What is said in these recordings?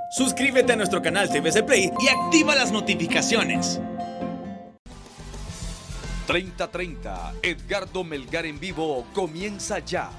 Suscríbete a nuestro canal TVC Play y activa las notificaciones. 30:30, Edgardo Melgar en vivo comienza ya.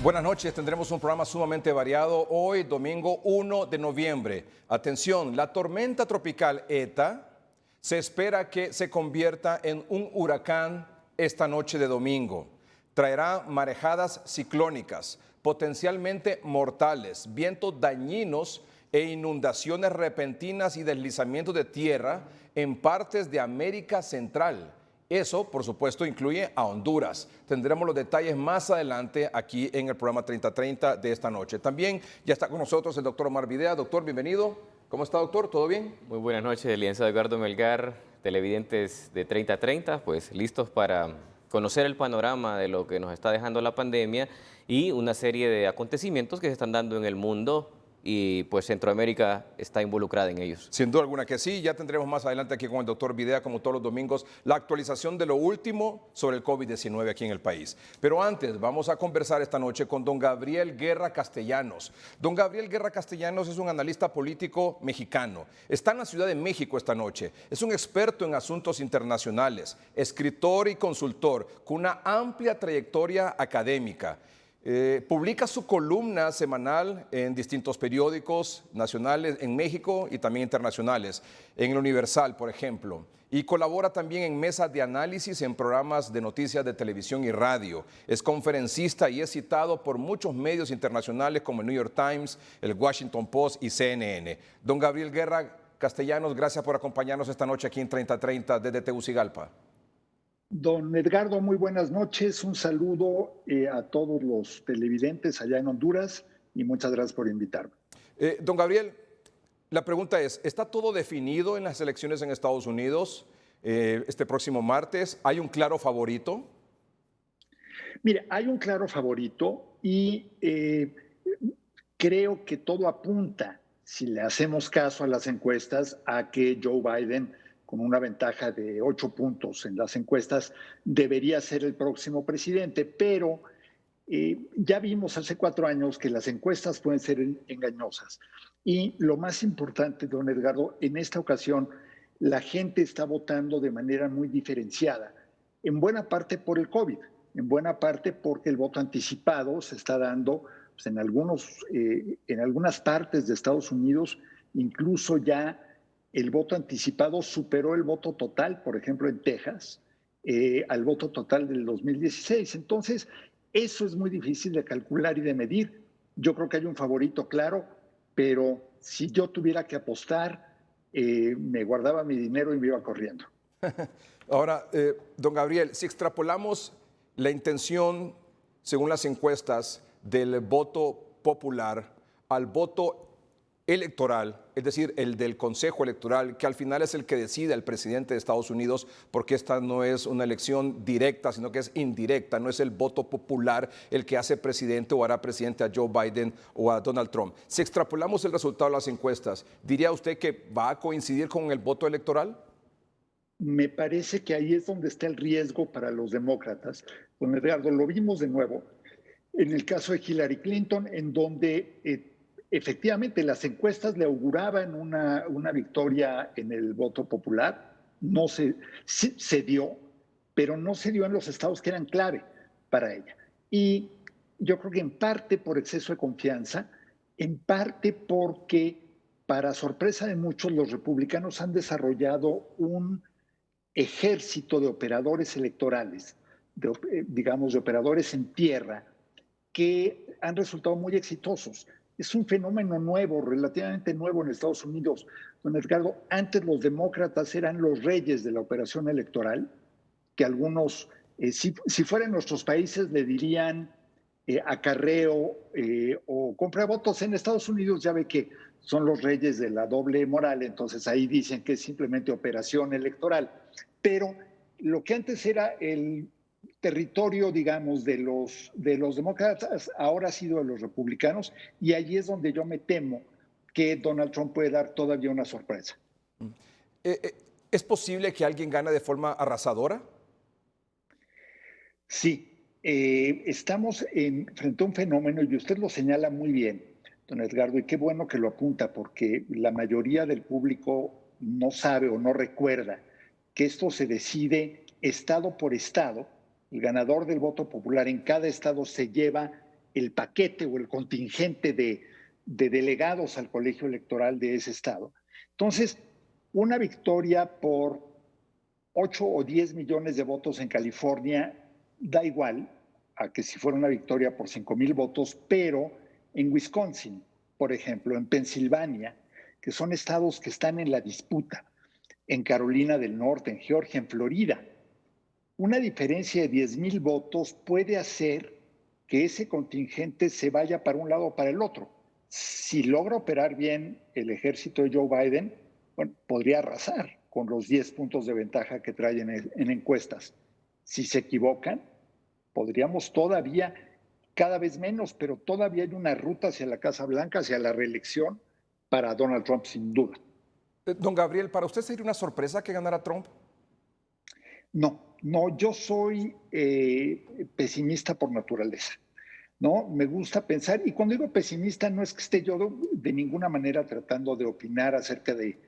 Buenas noches, tendremos un programa sumamente variado hoy, domingo 1 de noviembre. Atención, la tormenta tropical ETA se espera que se convierta en un huracán esta noche de domingo. Traerá marejadas ciclónicas, potencialmente mortales, vientos dañinos e inundaciones repentinas y deslizamientos de tierra en partes de América Central. Eso, por supuesto, incluye a Honduras. Tendremos los detalles más adelante aquí en el programa 30:30 de esta noche. También ya está con nosotros el doctor Omar Videa. Doctor, bienvenido. ¿Cómo está, doctor? ¿Todo bien? Muy buenas noches, licenciado Edgardo Melgar, televidentes de 30:30, pues listos para conocer el panorama de lo que nos está dejando la pandemia y una serie de acontecimientos que se están dando en el mundo y pues Centroamérica está involucrada en ellos. Sin duda alguna que sí, ya tendremos más adelante aquí con el doctor Videa, como todos los domingos, la actualización de lo último sobre el COVID-19 aquí en el país. Pero antes, vamos a conversar esta noche con don Gabriel Guerra Castellanos. Don Gabriel Guerra Castellanos es un analista político mexicano. Está en la Ciudad de México esta noche. Es un experto en asuntos internacionales, escritor y consultor con una amplia trayectoria académica. Publica su columna semanal en distintos periódicos nacionales en México y también internacionales, en el Universal, por ejemplo, y colabora también en mesas de análisis en programas de noticias de televisión y radio. Es conferencista y es citado por muchos medios internacionales como el New York Times, el Washington Post y CNN. Don Gabriel Guerra Castellanos, gracias por acompañarnos esta noche aquí en 30:30 desde Tegucigalpa. Don Edgardo, muy buenas noches. Un saludo a todos los televidentes allá en Honduras y muchas gracias por invitarme. Don Gabriel, la pregunta es, ¿está todo definido en las elecciones en Estados Unidos este próximo martes? ¿Hay un claro favorito? Mire, hay un claro favorito y creo que todo apunta, si le hacemos caso a las encuestas, a que Joe Biden, con una ventaja de 8 puntos en las encuestas, debería ser el próximo presidente, pero ya vimos hace 4 años que las encuestas pueden ser engañosas. Y lo más importante, don Edgardo, en esta ocasión la gente está votando de manera muy diferenciada, en buena parte por el COVID, en buena parte porque el voto anticipado se está dando pues, en algunas partes de Estados Unidos, incluso ya el voto anticipado superó el voto total, por ejemplo, en Texas, al voto total del 2016. Entonces, eso es muy difícil de calcular y de medir. Yo creo que hay un favorito claro, pero si yo tuviera que apostar, me guardaba mi dinero y me iba corriendo. Ahora, don Gabriel, si extrapolamos la intención, según las encuestas, del voto popular al voto electoral, es decir, el del Consejo Electoral, que al final es el que decide al presidente de Estados Unidos, porque esta no es una elección directa, sino que es indirecta, no es el voto popular el que hace presidente o hará presidente a Joe Biden o a Donald Trump. Si extrapolamos el resultado de las encuestas, ¿diría usted que va a coincidir con el voto electoral? Me parece que ahí es donde está el riesgo para los demócratas. Don Edgardo, lo vimos de nuevo en el caso de Hillary Clinton, en donde efectivamente las encuestas le auguraban una victoria en el voto popular. No se dio, pero no se dio en los estados que eran clave para ella. Y yo creo que en parte por exceso de confianza, en parte porque, para sorpresa de muchos, los republicanos han desarrollado un ejército de operadores electorales, digamos, de operadores en tierra, que han resultado muy exitosos. Es un fenómeno nuevo, relativamente nuevo en Estados Unidos. Don Edgardo, antes los demócratas eran los reyes de la operación electoral, que algunos, si fuera en nuestros países, le dirían acarreo o compra de votos. En Estados Unidos ya ve que son los reyes de la doble moral, entonces ahí dicen que es simplemente operación electoral. Pero lo que antes era el territorio, digamos, de los demócratas, ahora ha sido de los republicanos, y allí es donde yo me temo que Donald Trump puede dar todavía una sorpresa. ¿Es posible que alguien gane de forma arrasadora? Sí, estamos frente a un fenómeno, y usted lo señala muy bien, don Edgardo, y qué bueno que lo apunta, porque la mayoría del público no sabe o no recuerda que esto se decide estado por estado. El ganador del voto popular en cada estado se lleva el paquete o el contingente de delegados al colegio electoral de ese estado. Entonces, una victoria por 8 o 10 millones de votos en California da igual a que si fuera una victoria por 5,000 votos, pero en Wisconsin, por ejemplo, en Pensilvania, que son estados que están en la disputa, en Carolina del Norte, en Georgia, en Florida, una diferencia de 10,000 votos puede hacer que ese contingente se vaya para un lado o para el otro. Si logra operar bien el ejército de Joe Biden, bueno, podría arrasar con los 10 puntos de ventaja que traen en encuestas. Si se equivocan, podríamos todavía, cada vez menos, pero todavía hay una ruta hacia la Casa Blanca, hacia la reelección para Donald Trump, sin duda. Don Gabriel, ¿para usted sería una sorpresa que ganara Trump? No, yo soy pesimista por naturaleza, ¿no? Me gusta pensar, y cuando digo pesimista no es que esté yo de ninguna manera tratando de opinar acerca de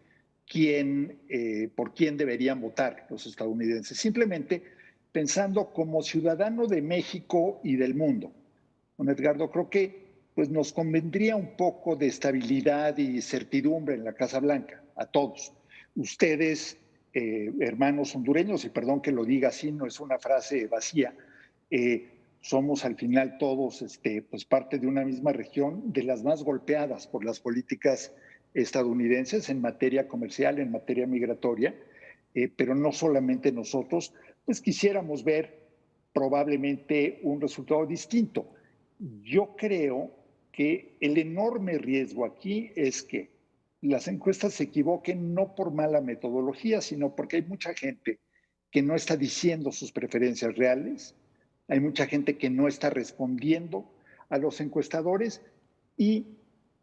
por quién deberían votar los estadounidenses, simplemente pensando como ciudadano de México y del mundo. Don Edgardo, creo que pues, nos convendría un poco de estabilidad y certidumbre en la Casa Blanca, a todos. Ustedes, hermanos hondureños, y perdón que lo diga así, no es una frase vacía, somos al final todos pues parte de una misma región, de las más golpeadas por las políticas estadounidenses en materia comercial, en materia migratoria, pero no solamente nosotros, pues quisiéramos ver probablemente un resultado distinto. Yo creo que el enorme riesgo aquí es que las encuestas se equivoquen no por mala metodología, sino porque hay mucha gente que no está diciendo sus preferencias reales, hay mucha gente que no está respondiendo a los encuestadores y,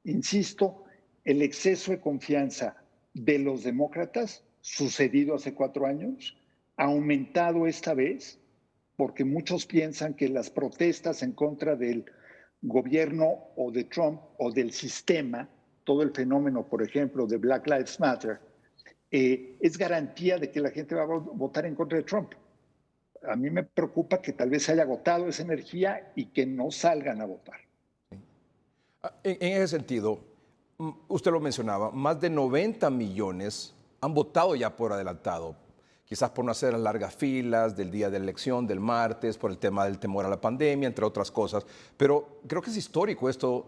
insisto, el exceso de confianza de los demócratas, sucedido hace 4 años, ha aumentado esta vez porque muchos piensan que las protestas en contra del gobierno o de Trump o del sistema, todo el fenómeno, por ejemplo, de Black Lives Matter, es garantía de que la gente va a votar en contra de Trump. A mí me preocupa que tal vez se haya agotado esa energía y que no salgan a votar. En ese sentido, usted lo mencionaba, más de 90 millones han votado ya por adelantado, quizás por no hacer las largas filas del día de la elección, del martes, por el tema del temor a la pandemia, entre otras cosas. Pero creo que es histórico esto,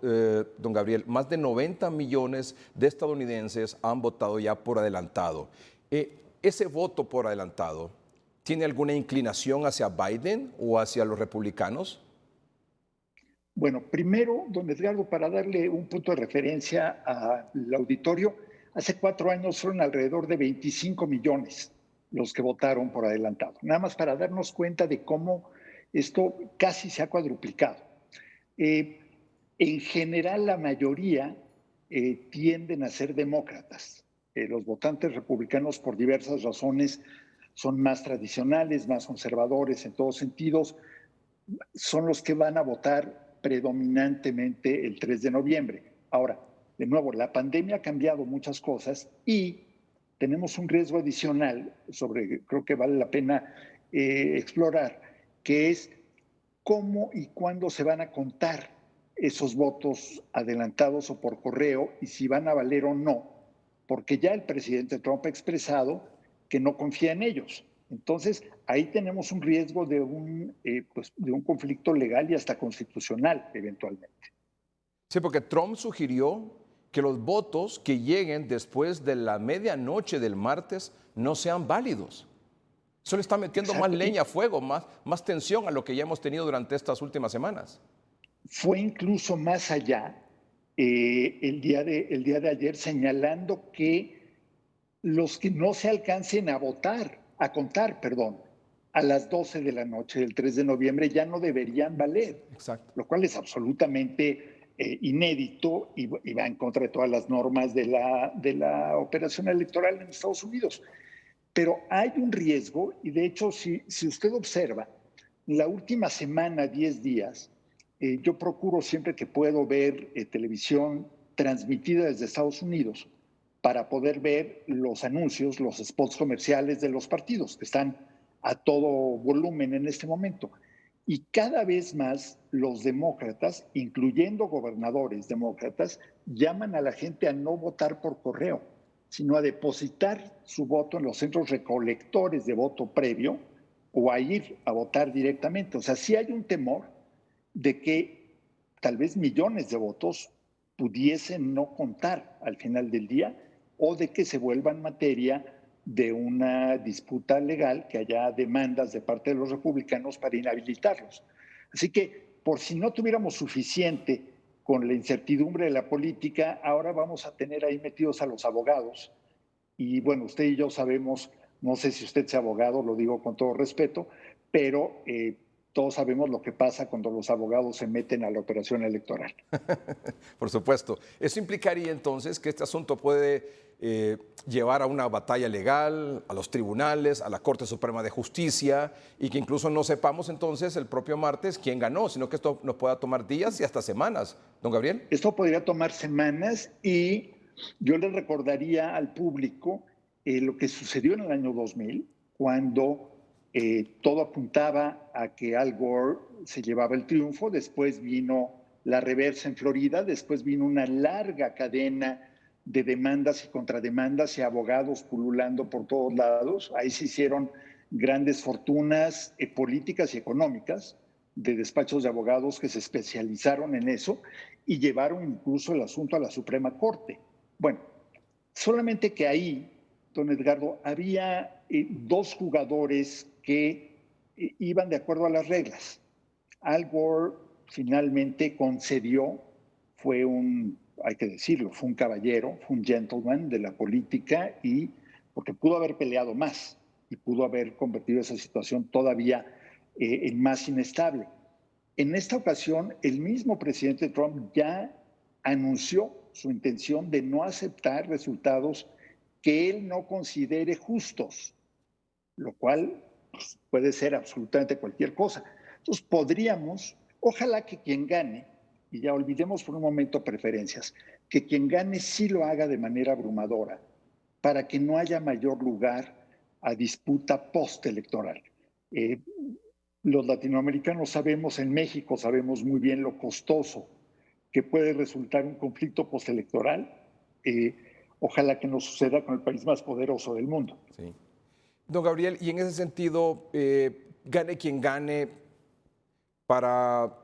don Gabriel. Más de 90 millones de estadounidenses han votado ya por adelantado. ¿Ese voto por adelantado tiene alguna inclinación hacia Biden o hacia los republicanos? Bueno, primero, don Edgardo, para darle un punto de referencia al auditorio, hace 4 años fueron alrededor de 25 millones los que votaron por adelantado. Nada más para darnos cuenta de cómo esto casi se ha cuadruplicado. En general, la mayoría tienden a ser demócratas. Los votantes republicanos, por diversas razones, son más tradicionales, más conservadores en todos sentidos, son los que van a votar predominantemente el 3 de noviembre. Ahora, de nuevo, la pandemia ha cambiado muchas cosas y tenemos un riesgo adicional creo que vale la pena explorar, que es cómo y cuándo se van a contar esos votos adelantados o por correo y si van a valer o no, porque ya el presidente Trump ha expresado que no confía en ellos. Entonces, ahí tenemos un riesgo de un conflicto legal y hasta constitucional, eventualmente. Sí, porque Trump sugirió que los votos que lleguen después de la medianoche del martes no sean válidos. Eso le está metiendo más leña a fuego, más tensión a lo que ya hemos tenido durante estas últimas semanas. Fue incluso más allá el día de ayer señalando que los que no se alcancen a contar, a las 12 de la noche del 3 de noviembre ya no deberían valer. Exacto. Lo cual es absolutamente inédito y va en contra de todas las normas de la operación electoral en Estados Unidos. Pero hay un riesgo y de hecho si usted observa, la última semana, 10 días, yo procuro siempre que puedo ver televisión transmitida desde Estados Unidos para poder ver los anuncios, los spots comerciales de los partidos que están a todo volumen en este momento. Y cada vez más los demócratas, incluyendo gobernadores demócratas, llaman a la gente a no votar por correo, sino a depositar su voto en los centros recolectores de voto previo o a ir a votar directamente. O sea, sí hay un temor de que tal vez millones de votos pudiesen no contar al final del día o de que se vuelvan materia de una disputa legal, que haya demandas de parte de los republicanos para inhabilitarlos. Así que, por si no tuviéramos suficiente con la incertidumbre de la política, ahora vamos a tener ahí metidos a los abogados. Y bueno, usted y yo sabemos, no sé si usted sea abogado, lo digo con todo respeto, pero todos sabemos lo que pasa cuando los abogados se meten a la operación electoral. Por supuesto. Eso implicaría entonces que este asunto puede llevar a una batalla legal, a los tribunales, a la Corte Suprema de Justicia, y que incluso no sepamos entonces el propio martes quién ganó, sino que esto nos pueda tomar días y hasta semanas. Don Gabriel. Esto podría tomar semanas y yo le recordaría al público lo que sucedió en el año 2000, cuando todo apuntaba a que Al Gore se llevaba el triunfo, después vino la reversa en Florida, después vino una larga cadena de demandas y contrademandas y abogados pululando por todos lados. Ahí se hicieron grandes fortunas políticas y económicas de despachos de abogados que se especializaron en eso y llevaron incluso el asunto a la Suprema Corte. Bueno, solamente que ahí, don Edgardo, había dos jugadores que iban de acuerdo a las reglas. Al Gore finalmente concedió, hay que decirlo, fue un caballero, fue un gentleman de la política, y porque pudo haber peleado más y pudo haber convertido esa situación todavía en más inestable. En esta ocasión, el mismo presidente Trump ya anunció su intención de no aceptar resultados que él no considere justos, lo cual pues, puede ser absolutamente cualquier cosa. Entonces podríamos, ojalá que quien gane, y ya olvidemos por un momento preferencias, que quien gane sí lo haga de manera abrumadora, para que no haya mayor lugar a disputa postelectoral. Los latinoamericanos sabemos, en México sabemos muy bien lo costoso que puede resultar un conflicto postelectoral. Ojalá que no suceda con el país más poderoso del mundo. Sí. Don Gabriel, y en ese sentido, gane quien gane, ¿para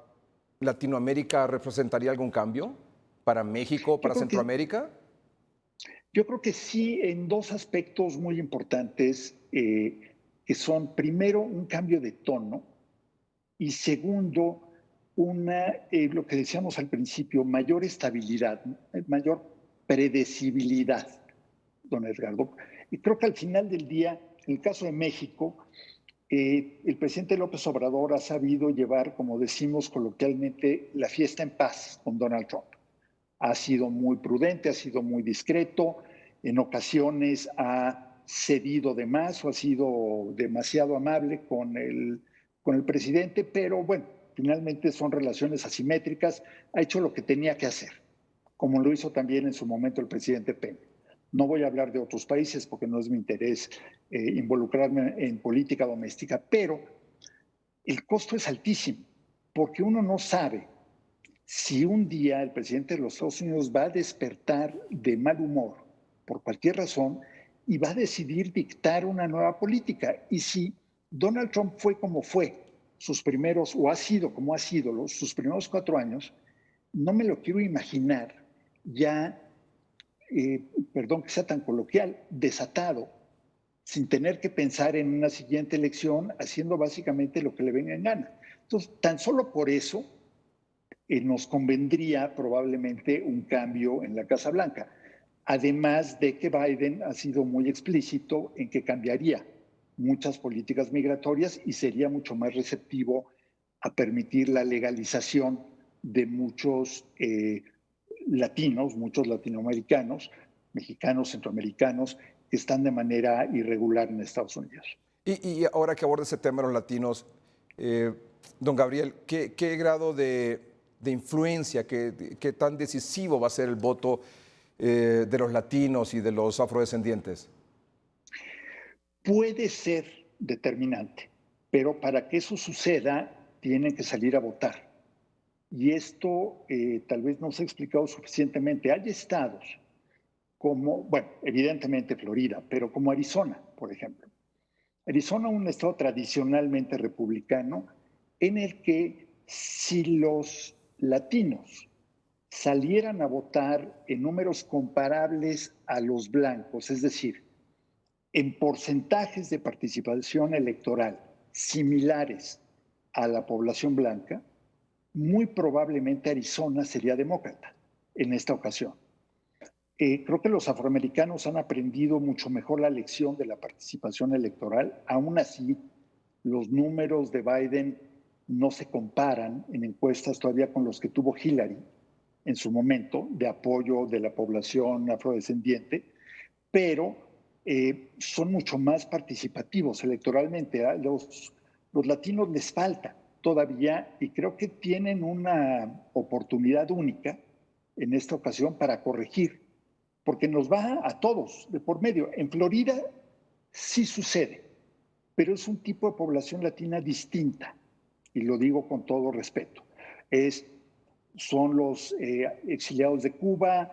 Latinoamérica representaría algún cambio? ¿Para México, para Centroamérica? Yo creo que sí, en dos aspectos muy importantes, que son, primero, un cambio de tono, y segundo, lo que decíamos al principio, mayor estabilidad, mayor predecibilidad, don Edgardo. Y creo que al final del día, en el caso de México, el presidente López Obrador ha sabido llevar, como decimos coloquialmente, la fiesta en paz con Donald Trump. Ha sido muy prudente, ha sido muy discreto, en ocasiones ha cedido de más o ha sido demasiado amable con el presidente, pero bueno, finalmente son relaciones asimétricas, ha hecho lo que tenía que hacer, como lo hizo también en su momento el presidente Peña. No voy a hablar de otros países porque no es mi interés involucrarme en política doméstica, pero el costo es altísimo, porque uno no sabe si un día el presidente de los Estados Unidos va a despertar de mal humor por cualquier razón y va a decidir dictar una nueva política. Y si Donald Trump fue como fue sus primeros, o ha sido como ha sido sus primeros 4 años, no me lo quiero imaginar ya, perdón que sea tan coloquial, desatado, sin tener que pensar en una siguiente elección, haciendo básicamente lo que le venga en gana. Entonces, tan solo por eso nos convendría probablemente un cambio en la Casa Blanca. Además de que Biden ha sido muy explícito en que cambiaría muchas políticas migratorias y sería mucho más receptivo a permitir la legalización de muchos latinos, muchos latinoamericanos, mexicanos, centroamericanos, que están de manera irregular en Estados Unidos. Y ahora que aborda ese tema de los latinos, Don Gabriel, ¿qué grado de influencia, qué tan decisivo va a ser el voto de los latinos y de los afrodescendientes? Puede ser determinante, pero para que eso suceda, tienen que salir a votar. Y esto tal vez no se ha explicado suficientemente. Hay estados como, bueno, evidentemente Florida, pero como Arizona, por ejemplo. Arizona es un estado tradicionalmente republicano en el que si los latinos salieran a votar en números comparables a los blancos, es decir, en porcentajes de participación electoral similares a la población blanca, muy probablemente Arizona sería demócrata en esta ocasión. Creo que los afroamericanos han aprendido mucho mejor la lección de la participación electoral. Aún así, los números de Biden no se comparan en encuestas todavía con los que tuvo Hillary en su momento de apoyo de la población afrodescendiente, pero son mucho más participativos electoralmente. Los latinos les falta todavía y creo que tienen una oportunidad única en esta ocasión para corregir, porque nos va a todos de por medio. En Florida sí sucede, pero es un tipo de población latina distinta, y lo digo con todo respeto. Son los exiliados de Cuba,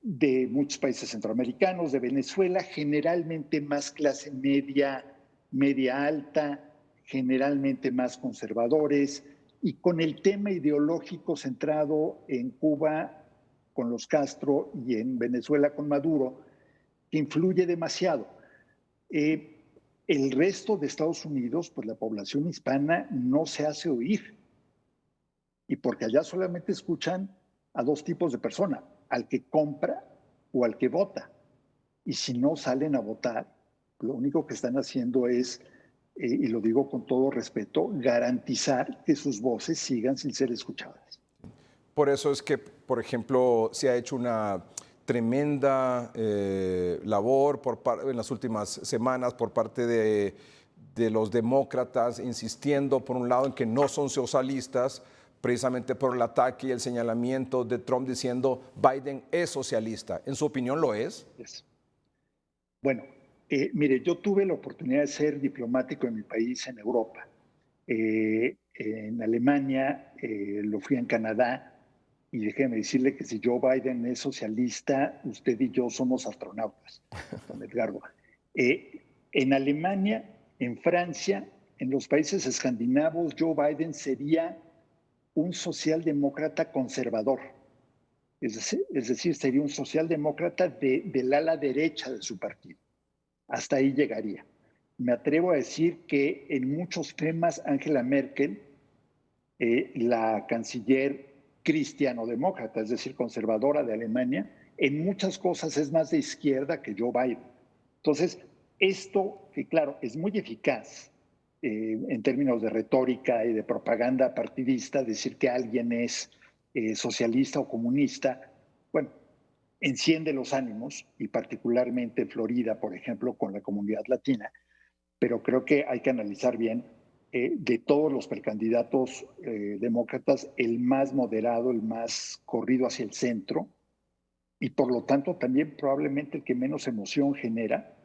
de muchos países centroamericanos, de Venezuela, generalmente más clase media, media alta, generalmente más conservadores, y con el tema ideológico centrado en Cuba con los Castro y en Venezuela con Maduro, que influye demasiado. El resto de Estados Unidos, pues la población hispana no se hace oír, y porque allá solamente escuchan a dos tipos de persona, al que compra o al que vota. Y si no salen a votar, lo único que están haciendo es, y lo digo con todo respeto, garantizar que sus voces sigan sin ser escuchadas. Por eso es que, por ejemplo, se ha hecho una tremenda labor en las últimas semanas por parte de los demócratas, insistiendo, por un lado, en que no son socialistas, precisamente por el ataque y el señalamiento de Trump diciendo Biden es socialista. ¿En su opinión lo es? Bueno, mire, yo tuve la oportunidad de ser diplomático en mi país, en Europa. En Alemania, lo fui en Canadá, y déjeme decirle que si Joe Biden es socialista, usted y yo somos astronautas, don Edgardo. En Alemania, en Francia, en los países escandinavos, Joe Biden sería un socialdemócrata conservador. Es decir, sería un socialdemócrata del ala derecha de su partido. Hasta ahí llegaría. Me atrevo a decir que en muchos temas Angela Merkel, la canciller cristiano-demócrata, es decir, conservadora de Alemania, en muchas cosas es más de izquierda que Joe Biden. Entonces, esto, que claro, es muy eficaz en términos de retórica y de propaganda partidista, decir que alguien es socialista o comunista, bueno, enciende los ánimos, y particularmente en Florida, por ejemplo, con la comunidad latina, pero creo que hay que analizar bien de todos los precandidatos demócratas, el más moderado, el más corrido hacia el centro, y por lo tanto también probablemente el que menos emoción genera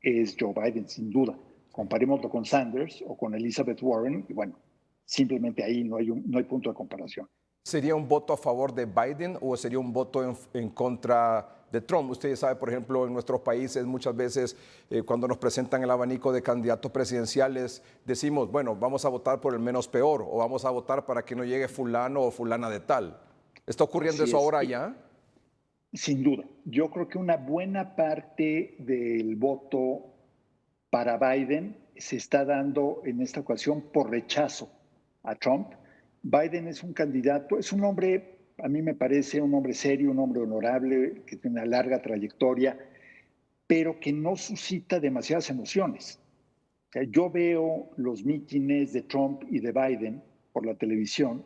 es Joe Biden, sin duda. Comparémoslo con Sanders o con Elizabeth Warren, y bueno, simplemente ahí no hay punto de comparación. ¿Sería un voto a favor de Biden o sería un voto en contra de Trump? Usted sabe, por ejemplo, en nuestros países muchas veces cuando nos presentan el abanico de candidatos presidenciales decimos, bueno, vamos a votar por el menos peor o vamos a votar para que no llegue fulano o fulana de tal. ¿Está ocurriendo eso ahora ya? Sin duda. Yo creo que una buena parte del voto para Biden se está dando en esta ocasión por rechazo a Trump. Biden es un candidato, es un hombre, a mí me parece un hombre serio, un hombre honorable, que tiene una larga trayectoria, pero que no suscita demasiadas emociones. O sea, yo veo los mítines de Trump y de Biden por la televisión,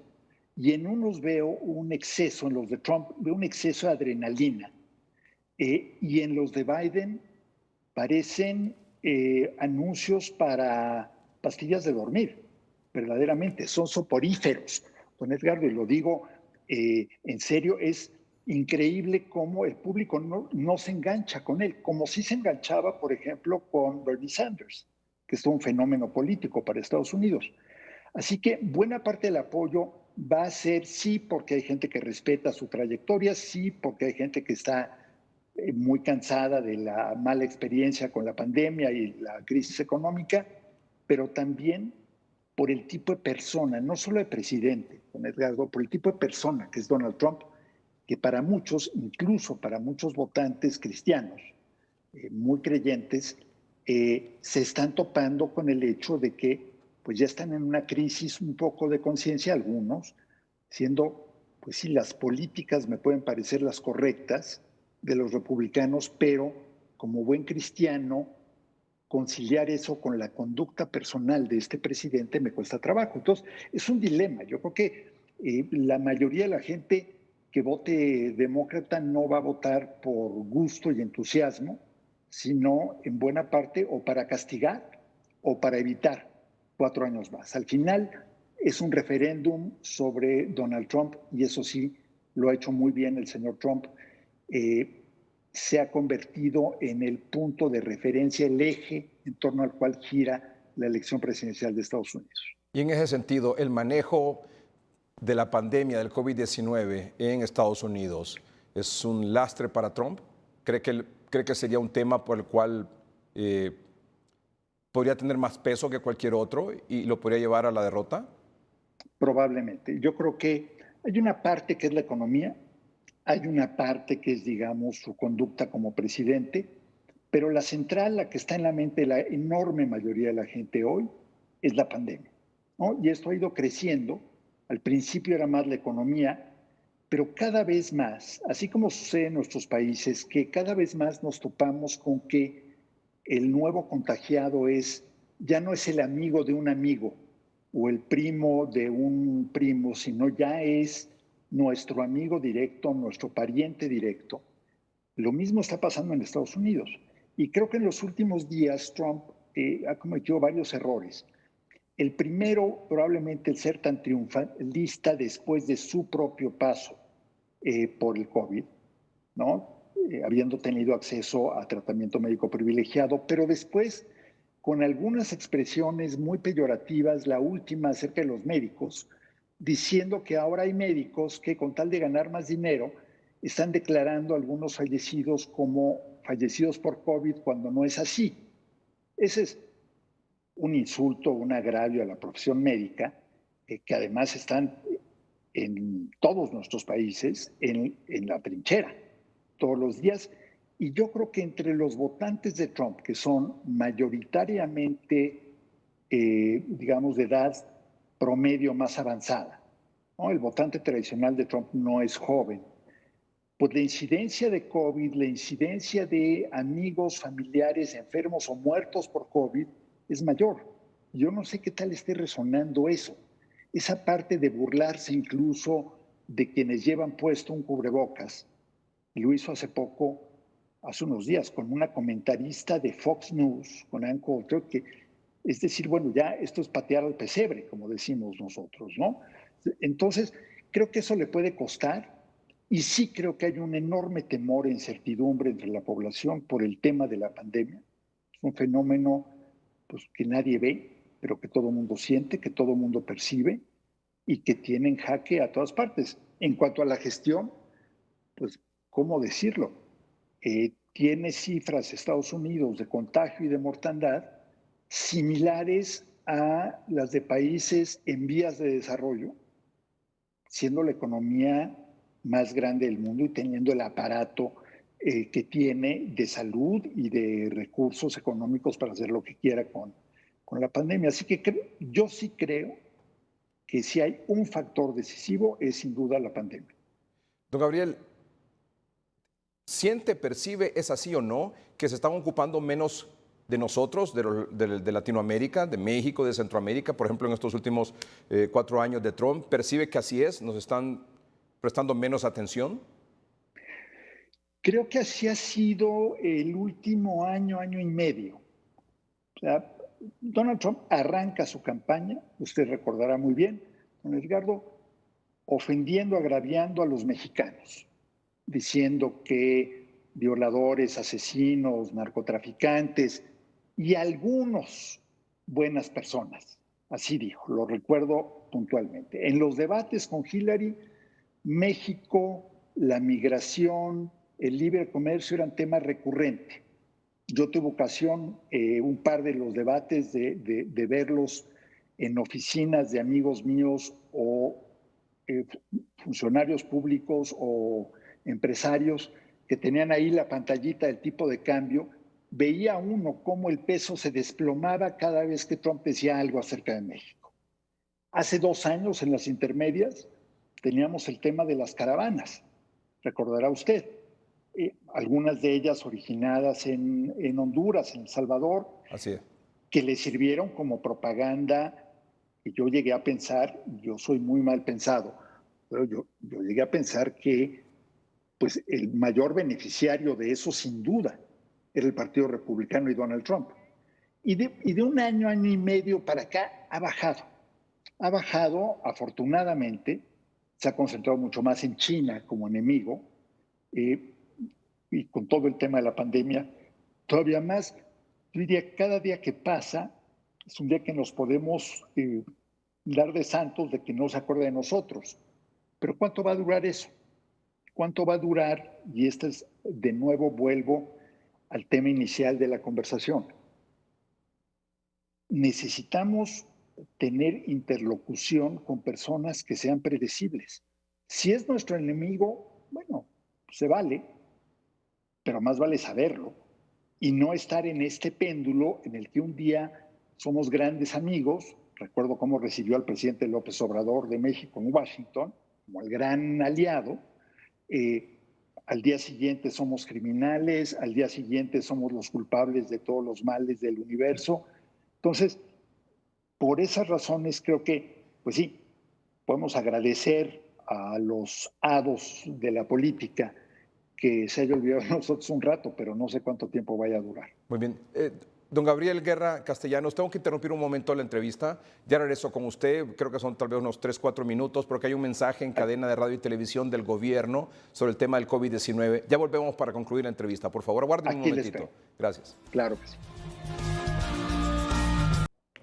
y en unos veo un exceso, en los de Trump veo un exceso de adrenalina, y en los de Biden parecen anuncios para pastillas de dormir. verdaderamente, son soporíferos. Don Edgardo, y lo digo en serio, es increíble cómo el público no se engancha con él, como si se enganchaba, por ejemplo, con Bernie Sanders, que es todo un fenómeno político para Estados Unidos. Así que buena parte del apoyo va a ser sí porque hay gente que respeta su trayectoria, sí porque hay gente que está muy cansada de la mala experiencia con la pandemia y la crisis económica, pero también por el tipo de persona, no solo de presidente, don Edgardo, por el tipo de persona que es Donald Trump, que para muchos, incluso para muchos votantes cristianos, muy creyentes, se están topando con el hecho de que pues ya están en una crisis un poco de conciencia algunos, siendo, pues sí, las políticas me pueden parecer las correctas de los republicanos, pero como buen cristiano, conciliar eso con la conducta personal de este presidente me cuesta trabajo. Entonces, es un dilema. Yo creo que la mayoría de la gente que vote demócrata no va a votar por gusto y entusiasmo, sino en buena parte o para castigar o para evitar 4 años más. Al final es un referéndum sobre Donald Trump y eso sí, lo ha hecho muy bien el señor Trump. Se ha convertido en el punto de referencia, el eje en torno al cual gira la elección presidencial de Estados Unidos. Y en ese sentido, el manejo de la pandemia del COVID-19 en Estados Unidos es un lastre para Trump. ¿Cree que sería un tema por el cual podría tener más peso que cualquier otro y lo podría llevar a la derrota? Probablemente. Yo creo que hay una parte que es la economía, hay una parte que es, digamos, su conducta como presidente, pero la central, la que está en la mente de la enorme mayoría de la gente hoy, es la pandemia, ¿no? Y esto ha ido creciendo. Al principio era más la economía, pero cada vez más, así como sucede en nuestros países, que cada vez más nos topamos con que el nuevo contagiado ya no es el amigo de un amigo o el primo de un primo, sino ya es nuestro amigo directo, nuestro pariente directo. Lo mismo está pasando en Estados Unidos. Y creo que en los últimos días Trump ha cometido varios errores. El primero, probablemente el ser tan triunfalista después de su propio paso por el COVID, ¿no? Habiendo tenido acceso a tratamiento médico privilegiado, pero después con algunas expresiones muy peyorativas, la última acerca de los médicos, diciendo que ahora hay médicos que con tal de ganar más dinero están declarando a algunos fallecidos como fallecidos por COVID cuando no es así. Ese es un insulto, un agravio a la profesión médica, que además están en todos nuestros países en la trinchera todos los días. Y yo creo que entre los votantes de Trump, que son mayoritariamente, digamos, de edad promedio más avanzada, ¿no? El votante tradicional de Trump no es joven. Pues la incidencia de COVID, la incidencia de amigos, familiares enfermos o muertos por COVID es mayor. Yo no sé qué tal esté resonando eso. Esa parte de burlarse incluso de quienes llevan puesto un cubrebocas. Lo hizo hace unos días, con una comentarista de Fox News, con Ann Coulter, que es decir, bueno, ya esto es patear al pesebre, como decimos nosotros, ¿no? Entonces, creo que eso le puede costar y sí creo que hay un enorme temor e incertidumbre entre la población por el tema de la pandemia. Es un fenómeno pues, que nadie ve, pero que todo el mundo siente, que todo el mundo percibe y que tiene en jaque a todas partes. En cuanto a la gestión, pues, ¿cómo decirlo? Tiene cifras Estados Unidos de contagio y de mortandad similares a las de países en vías de desarrollo, siendo la economía más grande del mundo y teniendo el aparato que tiene de salud y de recursos económicos para hacer lo que quiera con la pandemia. Así que yo sí creo que si hay un factor decisivo es sin duda la pandemia. Don Gabriel, ¿siente, percibe, es así o no, que se están ocupando menos de nosotros, de Latinoamérica, de México, de Centroamérica, por ejemplo, en estos últimos 4 años de Trump? ¿Percibe que así es? ¿Nos están prestando menos atención? Creo que así ha sido el último año, año y medio. O sea, Donald Trump arranca su campaña, usted recordará muy bien, don Edgardo, ofendiendo, agraviando a los mexicanos, diciendo que violadores, asesinos, narcotraficantes y algunos buenas personas. Así dijo, lo recuerdo puntualmente. En los debates con Hillary, México, la migración, el libre comercio eran temas recurrentes. Yo tuve ocasión, un par de los debates, de verlos en oficinas de amigos míos o funcionarios públicos o empresarios que tenían ahí la pantallita del tipo de cambio. Veía uno cómo el peso se desplomaba cada vez que Trump decía algo acerca de México. Hace 2 años, en las intermedias, teníamos el tema de las caravanas, recordará usted. Algunas de ellas originadas en Honduras, en El Salvador, Así es. que le sirvieron como propaganda. Y yo llegué a pensar, yo soy muy mal pensado, pero yo llegué a pensar que pues, el mayor beneficiario de eso, sin duda, era el Partido Republicano y Donald Trump. Y de un año, año y medio para acá ha bajado. Ha bajado, afortunadamente, se ha concentrado mucho más en China como enemigo, y con todo el tema de la pandemia, todavía más. Yo diría, cada día que pasa es un día que nos podemos dar de santos de que no se acuerde de nosotros. Pero ¿cuánto va a durar eso? ¿Cuánto va a durar? Y este es, de nuevo, vuelvo al tema inicial de la conversación. Necesitamos tener interlocución con personas que sean predecibles. Si es nuestro enemigo, bueno, se vale, pero más vale saberlo y no estar en este péndulo en el que un día somos grandes amigos. Recuerdo cómo recibió al presidente López Obrador de México en Washington, como el gran aliado. Al día siguiente somos criminales, al día siguiente somos los culpables de todos los males del universo. Entonces, por esas razones creo que, pues sí, podemos agradecer a los hados de la política que se haya olvidado de nosotros un rato, pero no sé cuánto tiempo vaya a durar. Muy bien. Don Gabriel Guerra Castellanos, tengo que interrumpir un momento la entrevista. Ya regreso con usted, creo que son tal vez unos 3, 4 minutos, porque hay un mensaje en cadena de radio y televisión del gobierno sobre el tema del COVID-19. Ya volvemos para concluir la entrevista. Por favor, aguarden un momentito. Gracias. Claro que sí.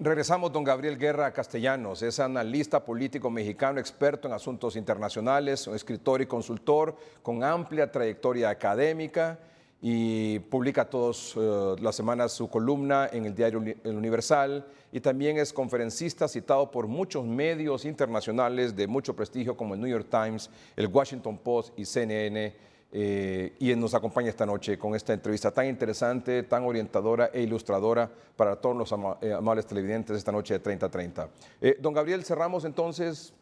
Regresamos, don Gabriel Guerra Castellanos, es analista político mexicano, experto en asuntos internacionales, un escritor y consultor con amplia trayectoria académica y publica todas las semanas su columna en el diario El Universal y también es conferencista citado por muchos medios internacionales de mucho prestigio como el New York Times, el Washington Post y CNN. Y nos acompaña esta noche con esta entrevista tan interesante, tan orientadora e ilustradora para todos los amables televidentes esta noche de 30-30. Don Gabriel, cerramos entonces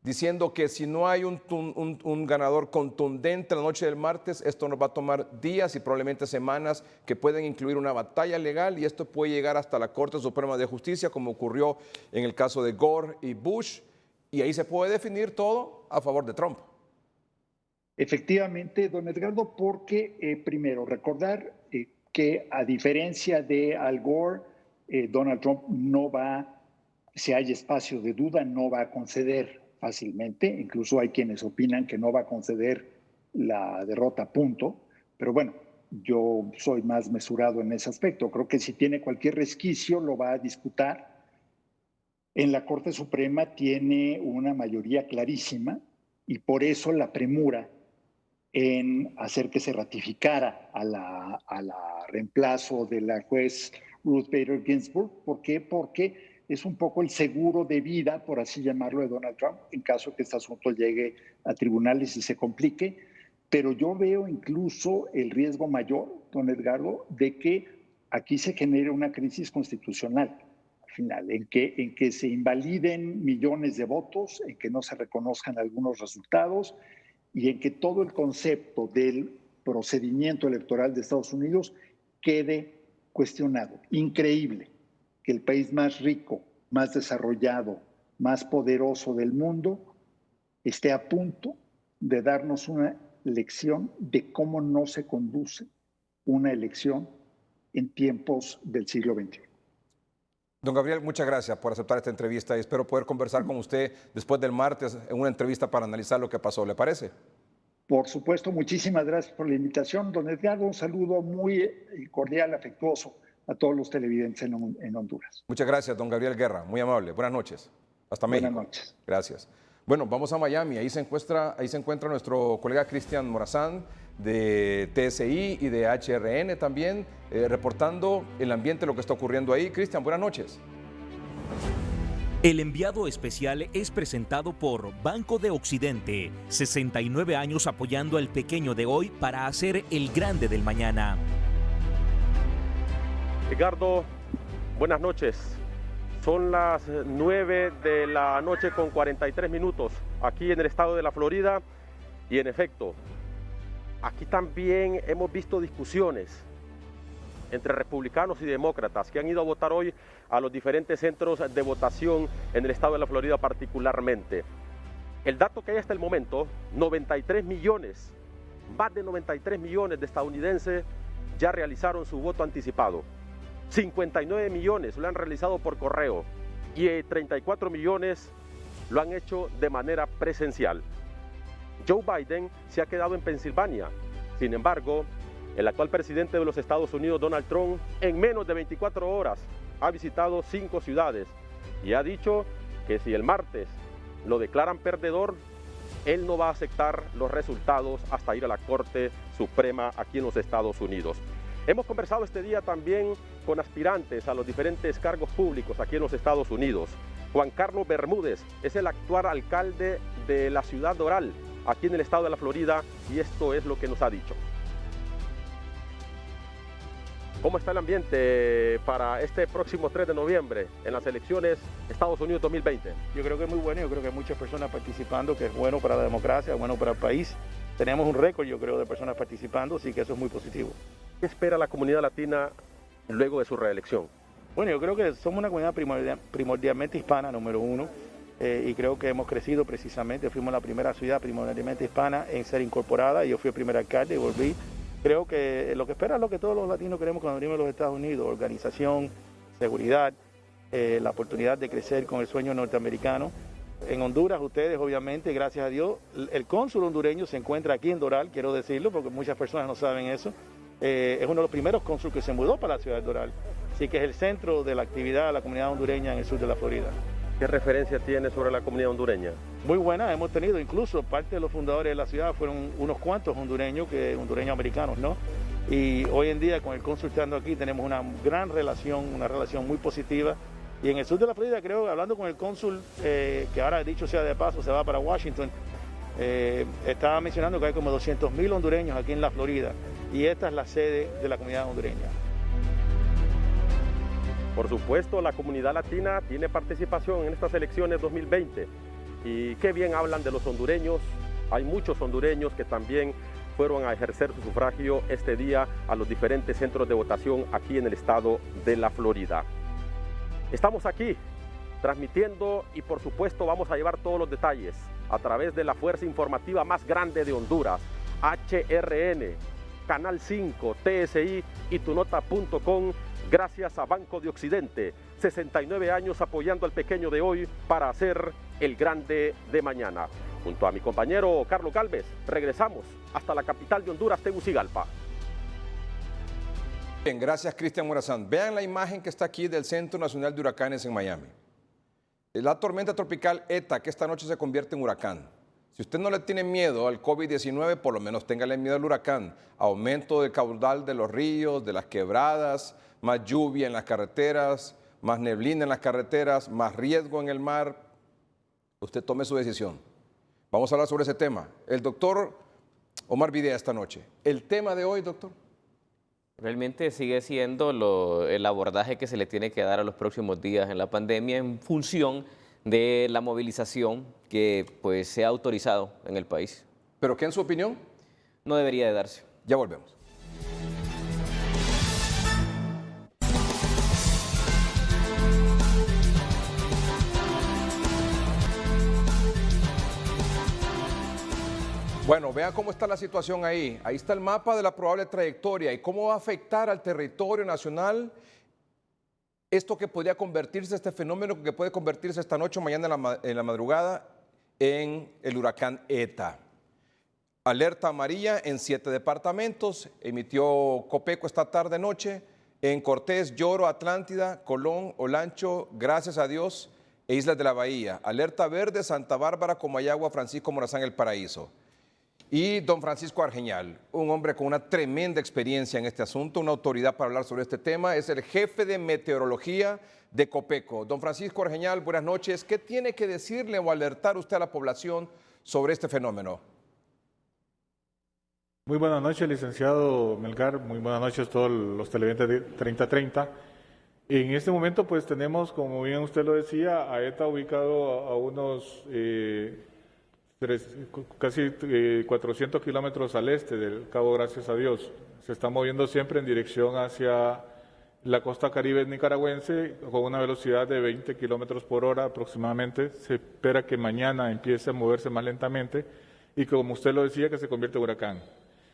diciendo que si no hay un ganador contundente la noche del martes, esto nos va a tomar días y probablemente semanas que pueden incluir una batalla legal y esto puede llegar hasta la Corte Suprema de Justicia, como ocurrió en el caso de Gore y Bush, y ahí se puede definir todo a favor de Trump. Efectivamente, don Edgardo, porque primero recordar que a diferencia de Al Gore, Donald Trump no va, si hay espacio de duda, no va a conceder fácilmente. Incluso hay quienes opinan que no va a conceder la derrota, punto. Pero bueno, yo soy más mesurado en ese aspecto. Creo que si tiene cualquier resquicio, lo va a disputar. En la Corte Suprema tiene una mayoría clarísima y por eso la premura en hacer que se ratificara a la reemplazo de la juez Ruth Bader Ginsburg. ¿Por qué? Porque es un poco el seguro de vida, por así llamarlo, de Donald Trump, en caso que este asunto llegue a tribunales y se complique. Pero yo veo incluso el riesgo mayor, don Edgardo, de que aquí se genere una crisis constitucional, al final, en que se invaliden millones de votos, en que no se reconozcan algunos resultados, y en que todo el concepto del procedimiento electoral de Estados Unidos quede cuestionado. Increíble que el país más rico, más desarrollado, más poderoso del mundo esté a punto de darnos una lección de cómo no se conduce una elección en tiempos del siglo XXI. Don Gabriel, muchas gracias por aceptar esta entrevista y espero poder conversar con usted después del martes en una entrevista para analizar lo que pasó. ¿Le parece? Por supuesto, muchísimas gracias por la invitación. Don Edgardo, un saludo muy cordial, afectuoso a todos los televidentes en Honduras. Muchas gracias, don Gabriel Guerra. Muy amable. Buenas noches. Hasta México. Buenas noches. Gracias. Bueno, vamos a Miami. Ahí se encuentra nuestro colega Cristian Morazán de TSI y de HRN también, reportando el ambiente, lo que está ocurriendo ahí. Cristian, buenas noches. El enviado especial es presentado por Banco de Occidente, 69 años apoyando al pequeño de hoy para hacer el grande del mañana. Edgardo, buenas noches. Son las 9 de la noche con 43 minutos aquí en el estado de la Florida y en efecto, aquí también hemos visto discusiones entre republicanos y demócratas que han ido a votar hoy a los diferentes centros de votación en el estado de la Florida particularmente. El dato que hay hasta el momento, 93 millones, más de 93 millones de estadounidenses ya realizaron su voto anticipado. 59 millones lo han realizado por correo y 34 millones lo han hecho de manera presencial. Joe Biden se ha quedado en Pensilvania. Sin embargo, el actual presidente de los Estados Unidos, Donald Trump, en menos de 24 horas ha visitado 5 ciudades y ha dicho que si el martes lo declaran perdedor, él no va a aceptar los resultados hasta ir a la Corte Suprema aquí en los Estados Unidos. Hemos conversado este día también con aspirantes a los diferentes cargos públicos aquí en los Estados Unidos. Juan Carlos Bermúdez es el actual alcalde de la ciudad Doral, aquí en el estado de la Florida, y esto es lo que nos ha dicho. ¿Cómo está el ambiente para este próximo 3 de noviembre en las elecciones Estados Unidos 2020? Yo creo que es muy bueno, yo creo que hay muchas personas participando, que es bueno para la democracia, bueno para el país. Tenemos un récord, yo creo, de personas participando, así que eso es muy positivo. ¿Qué espera la comunidad latina luego de su reelección? Bueno, yo creo que somos una comunidad primordialmente hispana, número uno, y creo que hemos crecido precisamente. Fuimos la primera ciudad primordialmente hispana en ser incorporada, y yo fui el primer alcalde y volví. Creo que lo que espera es lo que todos los latinos queremos cuando venimos a los Estados Unidos: organización, seguridad, la oportunidad de crecer con el sueño norteamericano. En Honduras, ustedes, obviamente, gracias a Dios, el cónsul hondureño se encuentra aquí en Doral, quiero decirlo, porque muchas personas no saben eso. Es uno de los primeros cónsules que se mudó para la ciudad de Doral. Así que es el centro de la actividad de la comunidad hondureña en el sur de la Florida. ¿Qué referencia tiene sobre la comunidad hondureña? Muy buena, hemos tenido incluso parte de los fundadores de la ciudad fueron unos cuantos hondureños americanos, ¿no? Y hoy en día con el cónsul estando aquí tenemos una gran relación, una relación muy positiva. Y en el sur de la Florida, creo, hablando con el cónsul, que ahora dicho sea de paso se va para Washington, estaba mencionando que hay como 200.000 hondureños aquí en la Florida y esta es la sede de la comunidad hondureña. Por supuesto, la comunidad latina tiene participación en estas elecciones 2020 y qué bien hablan de los hondureños. Hay muchos hondureños que también fueron a ejercer su sufragio este día a los diferentes centros de votación aquí en el estado de la Florida. Estamos aquí transmitiendo y por supuesto vamos a llevar todos los detalles a través de la fuerza informativa más grande de Honduras, HRN, Canal 5, TSI y tunota.com, gracias a Banco de Occidente, 69 años apoyando al pequeño de hoy para hacer el grande de mañana. Junto a mi compañero Carlos Gálvez, regresamos hasta la capital de Honduras, Tegucigalpa. Bien, gracias Cristian Morazán. Vean la imagen que está aquí del Centro Nacional de Huracanes en Miami. La tormenta tropical ETA, que esta noche se convierte en huracán. Si usted no le tiene miedo al COVID-19, por lo menos téngale miedo al huracán. Aumento del caudal de los ríos, de las quebradas, más lluvia en las carreteras, más neblina en las carreteras, más riesgo en el mar. Usted tome su decisión. Vamos a hablar sobre ese tema. El doctor Omar Videa esta noche. ¿El tema de hoy, doctor? Realmente sigue siendo el abordaje que se le tiene que dar a los próximos días en la pandemia en función de la movilización que pues, se ha autorizado en el país. ¿Pero qué en su opinión? No debería de darse. Ya volvemos. Bueno, vean cómo está la situación ahí. Ahí está el mapa de la probable trayectoria y cómo va a afectar al territorio nacional esto que podría convertirse, este fenómeno que puede convertirse esta noche o mañana en la madrugada en el huracán ETA. Alerta amarilla en 7 departamentos, emitió Copeco esta tarde-noche en Cortés, Lloro, Atlántida, Colón, Olancho, Gracias a Dios e Islas de la Bahía. Alerta verde, Santa Bárbara, Comayagua, Francisco Morazán, El Paraíso. Y don Francisco Argeñal, un hombre con una tremenda experiencia en este asunto, una autoridad para hablar sobre este tema, es el jefe de meteorología de Copeco. Don Francisco Argeñal, buenas noches. ¿Qué tiene que decirle o alertar usted a la población sobre este fenómeno? Muy buenas noches, licenciado Melgar. Muy buenas noches a todos los televidentes de 3030. En este momento, pues tenemos, como bien usted lo decía, a ETA ubicado a unos casi 400 kilómetros al este del Cabo Gracias a Dios. Se está moviendo siempre en dirección hacia la costa caribe nicaragüense con una velocidad de 20 kilómetros por hora aproximadamente. Se espera que mañana empiece a moverse más lentamente y, como usted lo decía, que se convierte en huracán.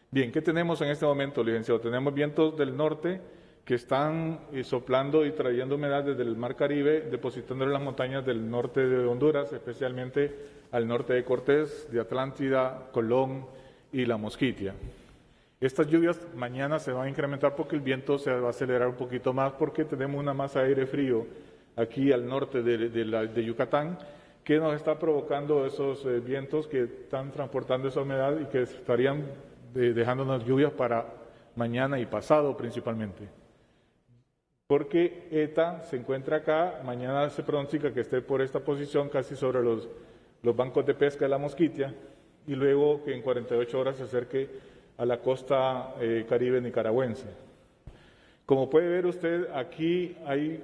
Bien, ¿qué tenemos en este momento, licenciado? Tenemos vientos del norte que están soplando y trayendo humedad desde el Mar Caribe, depositándolo en las montañas del norte de Honduras, especialmente al norte de Cortés, de Atlántida, Colón y La Mosquitia. Estas lluvias mañana se van a incrementar porque el viento se va a acelerar un poquito más porque tenemos una masa de aire frío aquí al norte de Yucatán que nos está provocando esos vientos que están transportando esa humedad y que estarían dejándonos lluvias para mañana y pasado principalmente. Porque ETA se encuentra acá, mañana se pronostica que esté por esta posición casi sobre los bancos de pesca de La Mosquitia y luego que en 48 horas se acerque a la costa caribe nicaragüense. Como puede ver usted, aquí hay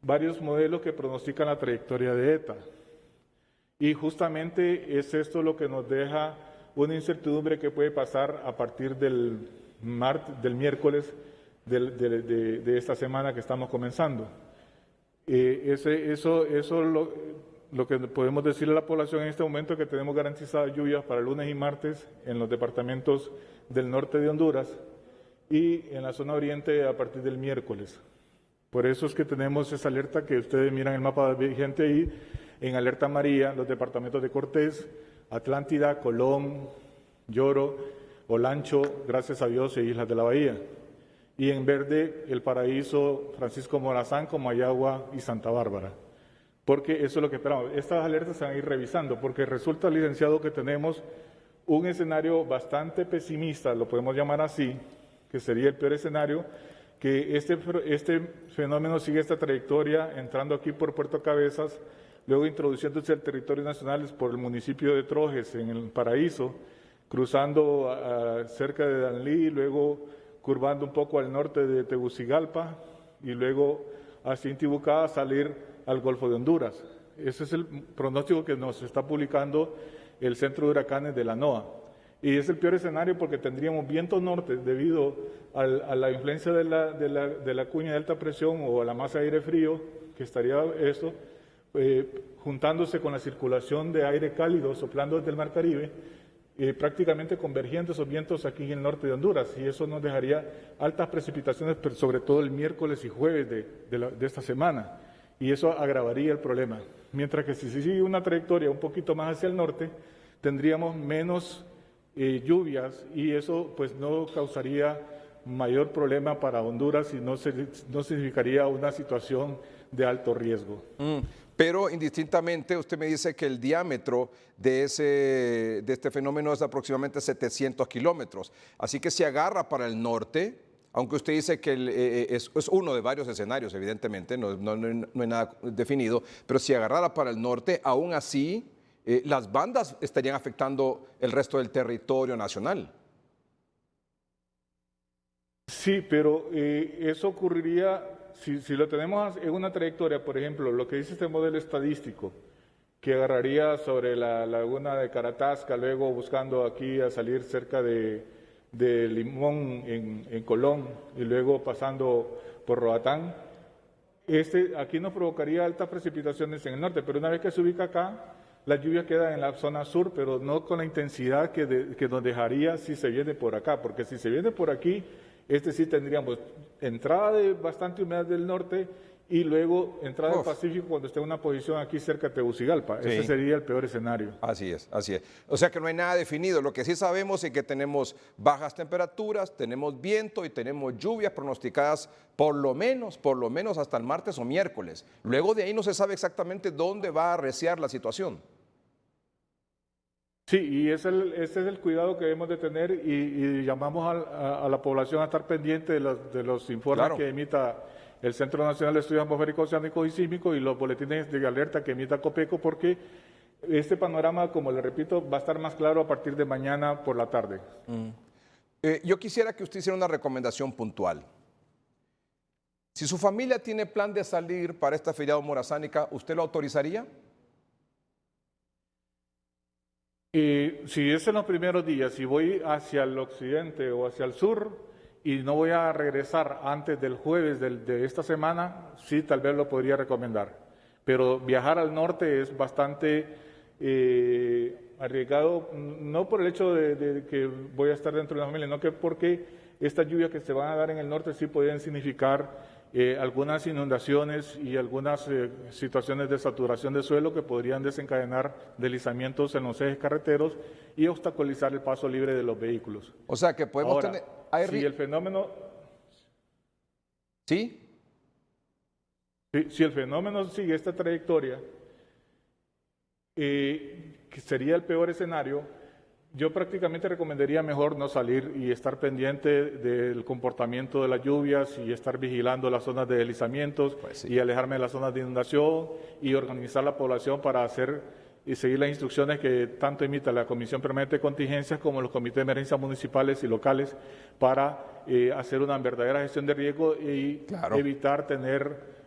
varios modelos que pronostican la trayectoria de ETA y justamente es esto lo que nos deja una incertidumbre que puede pasar a partir del miércoles de esta semana que estamos comenzando. Lo que podemos decirle a la población en este momento es que tenemos garantizadas lluvias para lunes y martes en los departamentos del norte de Honduras y en la zona oriente a partir del miércoles. Por eso es que tenemos esa alerta que ustedes miran el mapa vigente ahí, en alerta amarilla, los departamentos de Cortés, Atlántida, Colón, Lloro, Olancho, Gracias a Dios e Islas de la Bahía. Y en verde, El Paraíso, Francisco Morazán, Comayagua y Santa Bárbara. Porque eso es lo que esperamos. Estas alertas se van a ir revisando, porque resulta, licenciado, que tenemos un escenario bastante pesimista, lo podemos llamar así, que sería el peor escenario, que este fenómeno sigue esta trayectoria, entrando aquí por Puerto Cabezas, luego introduciéndose al territorio nacional por el municipio de Trojes, en El Paraíso, cruzando cerca de Danlí, luego curvando un poco al norte de Tegucigalpa y luego hacia Intibucá salir al Golfo de Honduras. Ese es el pronóstico que nos está publicando el Centro de Huracanes de la NOAA. Y es el peor escenario porque tendríamos viento norte debido a la influencia de la cuña de alta presión o a la masa de aire frío, que estaría eso, juntándose con la circulación de aire cálido soplando desde el Mar Caribe, prácticamente convergiendo esos vientos aquí en el norte de Honduras, y eso nos dejaría altas precipitaciones, pero sobre todo el miércoles y jueves de esta semana, y eso agravaría el problema. Mientras que si se sigue una trayectoria un poquito más hacia el norte, tendríamos menos lluvias y eso pues no causaría mayor problema para Honduras y no significaría una situación de alto riesgo. Pero indistintamente usted me dice que el diámetro de este fenómeno es aproximadamente 700 kilómetros. Así que si agarra para el norte, aunque usted dice que es uno de varios escenarios, evidentemente, no hay nada definido, pero si agarrara para el norte, aún así las bandas estarían afectando el resto del territorio nacional. Sí, pero eso ocurriría si lo tenemos en una trayectoria, por ejemplo, lo que dice este modelo estadístico, que agarraría sobre la laguna de Caratasca, luego buscando aquí a salir cerca de Limón en Colón y luego pasando por Roatán, aquí nos provocaría altas precipitaciones en el norte, pero una vez que se ubica acá, la lluvia queda en la zona sur, pero no con la intensidad que nos dejaría si se viene por acá, porque si se viene por aquí, sí tendríamos entrada de bastante humedad del norte y luego entrada al Uf. Pacífico cuando esté en una posición aquí cerca de Tegucigalpa. Sí. Ese sería el peor escenario. Así es, así es. O sea que no hay nada definido. Lo que sí sabemos es que tenemos bajas temperaturas, tenemos viento y tenemos lluvias pronosticadas por lo menos hasta el martes o miércoles. Luego de ahí no se sabe exactamente dónde va a arreciar la situación. Sí, y ese es el cuidado que debemos de tener y llamamos a la población a estar pendiente de los informes Claro. que emita el Centro Nacional de Estudios Atmosféricos, Oceánicos y Sísmicos y los boletines de alerta que emita COPECO, porque este panorama, como le repito, va a estar más claro a partir de mañana por la tarde. Yo quisiera que usted hiciera una recomendación puntual. Si su familia tiene plan de salir para esta feriado morazánica, ¿usted lo autorizaría? Y si es en los primeros días, si voy hacia el occidente o hacia el sur y no voy a regresar antes del jueves de esta semana, sí, tal vez lo podría recomendar. Pero viajar al norte es bastante arriesgado, no por el hecho de que voy a estar dentro de la familia, no que porque estas lluvias que se van a dar en el norte sí podrían significar algunas inundaciones y algunas situaciones de saturación de suelo que podrían desencadenar deslizamientos en los ejes carreteros y obstaculizar el paso libre de los vehículos. O sea que podemos Ahora, tener... si el fenómeno... ¿Sí? Si el fenómeno sigue esta trayectoria, que sería el peor escenario, yo prácticamente recomendaría mejor no salir y estar pendiente del comportamiento de las lluvias y estar vigilando las zonas de deslizamientos y alejarme de las zonas de inundación y organizar la población para hacer y seguir las instrucciones que tanto emita la Comisión Permanente de Contingencias como los comités de emergencia municipales y locales para hacer una verdadera gestión de riesgo y evitar tener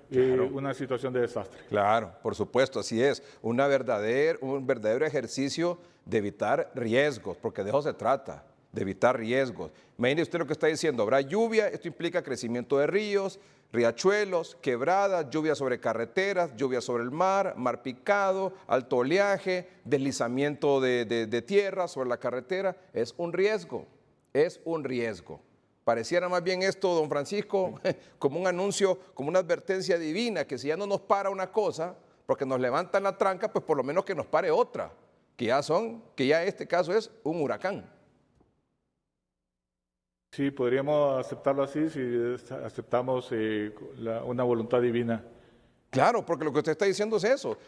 una situación de desastre. Claro, por supuesto, así es. Un verdadero ejercicio de evitar riesgos, porque de eso se trata, de evitar riesgos. Imagine usted lo que está diciendo, habrá lluvia, esto implica crecimiento de ríos, riachuelos, quebradas, lluvia sobre carreteras, lluvia sobre el mar, mar picado, alto oleaje, deslizamiento de tierra sobre la carretera. Es un riesgo, es un riesgo. Pareciera más bien esto, don Francisco, como un anuncio, como una advertencia divina, que si ya no nos para una cosa, porque nos levantan la tranca, pues por lo menos que nos pare otra, que ya este caso es un huracán. Sí, podríamos aceptarlo así si aceptamos una voluntad divina. Claro, porque lo que usted está diciendo es eso,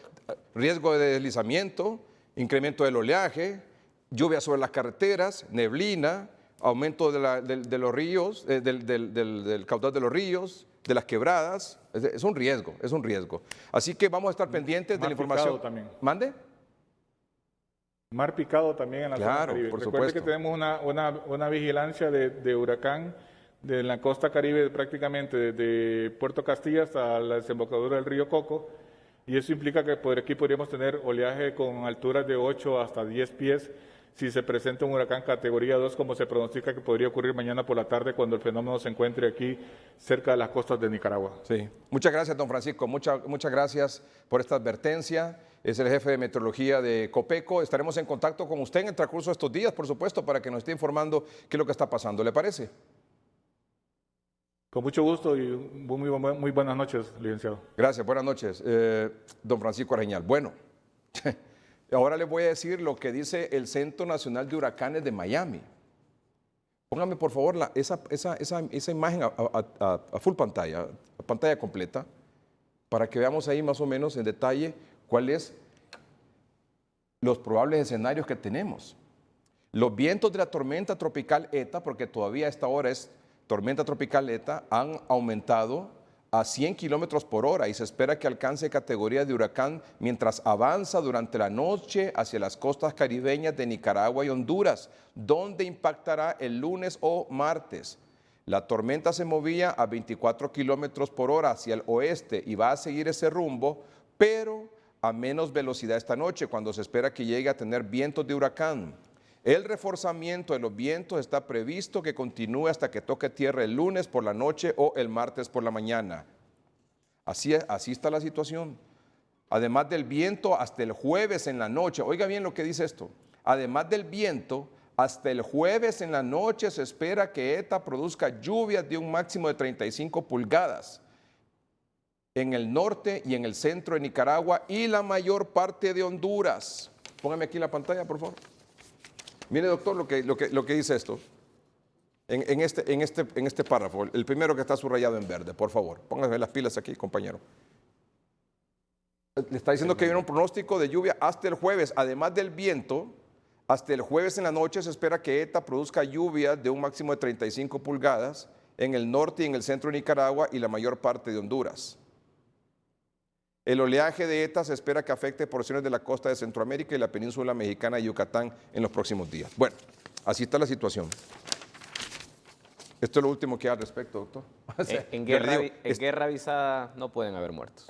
riesgo de deslizamiento, incremento del oleaje, lluvia sobre las carreteras, neblina, aumento de los ríos, del caudal de los ríos, de las quebradas. Es un riesgo, es un riesgo. Así que vamos a estar pendientes de la información. También. ¿Mande? Mar picado también en la zona Caribe. Por Recuerde supuesto. que tenemos una vigilancia de huracán de la costa Caribe prácticamente desde Puerto Castilla hasta la desembocadura del río Coco, y eso implica que por aquí podríamos tener oleaje con alturas de 8 hasta 10 pies si se presenta un huracán categoría 2, como se pronostica que podría ocurrir mañana por la tarde cuando el fenómeno se encuentre aquí cerca de las costas de Nicaragua. Sí. Muchas gracias, don Francisco. Muchas gracias por esta advertencia. Es el jefe de meteorología de COPECO. Estaremos en contacto con usted en el transcurso de estos días, por supuesto, para que nos esté informando qué es lo que está pasando. ¿Le parece? Con mucho gusto y muy buenas noches, licenciado. Gracias, buenas noches, don Francisco Arreñal. Bueno, ahora les voy a decir lo que dice el Centro Nacional de Huracanes de Miami. Póngame, por favor, esa imagen a full pantalla, a pantalla completa, para que veamos ahí más o menos en detalle cuáles los probables escenarios que tenemos. Los vientos de la tormenta tropical ETA, porque todavía a esta hora es tormenta tropical ETA, han aumentado a 100 kilómetros por hora y se espera que alcance categoría de huracán mientras avanza durante la noche hacia las costas caribeñas de Nicaragua y Honduras, donde impactará el lunes o martes. La tormenta se movía a 24 kilómetros por hora hacia el oeste y va a seguir ese rumbo, pero a menos velocidad esta noche, cuando se espera que llegue a tener vientos de huracán. El reforzamiento de los vientos está previsto que continúe hasta que toque tierra el lunes por la noche o el martes por la mañana. Así está la situación. Además del viento, hasta el jueves en la noche, oiga bien lo que dice esto, además del viento, hasta el jueves en la noche se espera que ETA produzca lluvias de un máximo de 35 pulgadas. en el norte y en el centro de Nicaragua y la mayor parte de Honduras. Póngame aquí la pantalla, por favor. Mire, doctor, lo que dice esto. En este párrafo, el primero que está subrayado en verde, por favor. Póngame las pilas aquí, compañero. Le está diciendo que hay un pronóstico de lluvia hasta el jueves. Además del viento, hasta el jueves en la noche se espera que ETA produzca lluvia de un máximo de 35 pulgadas en el norte y en el centro de Nicaragua y la mayor parte de Honduras. El oleaje de ETA se espera que afecte porciones de la costa de Centroamérica y la península mexicana de Yucatán en los próximos días. Bueno, así está la situación. Esto es lo último que hay al respecto, doctor. O sea, en guerra avisada no pueden haber muertos.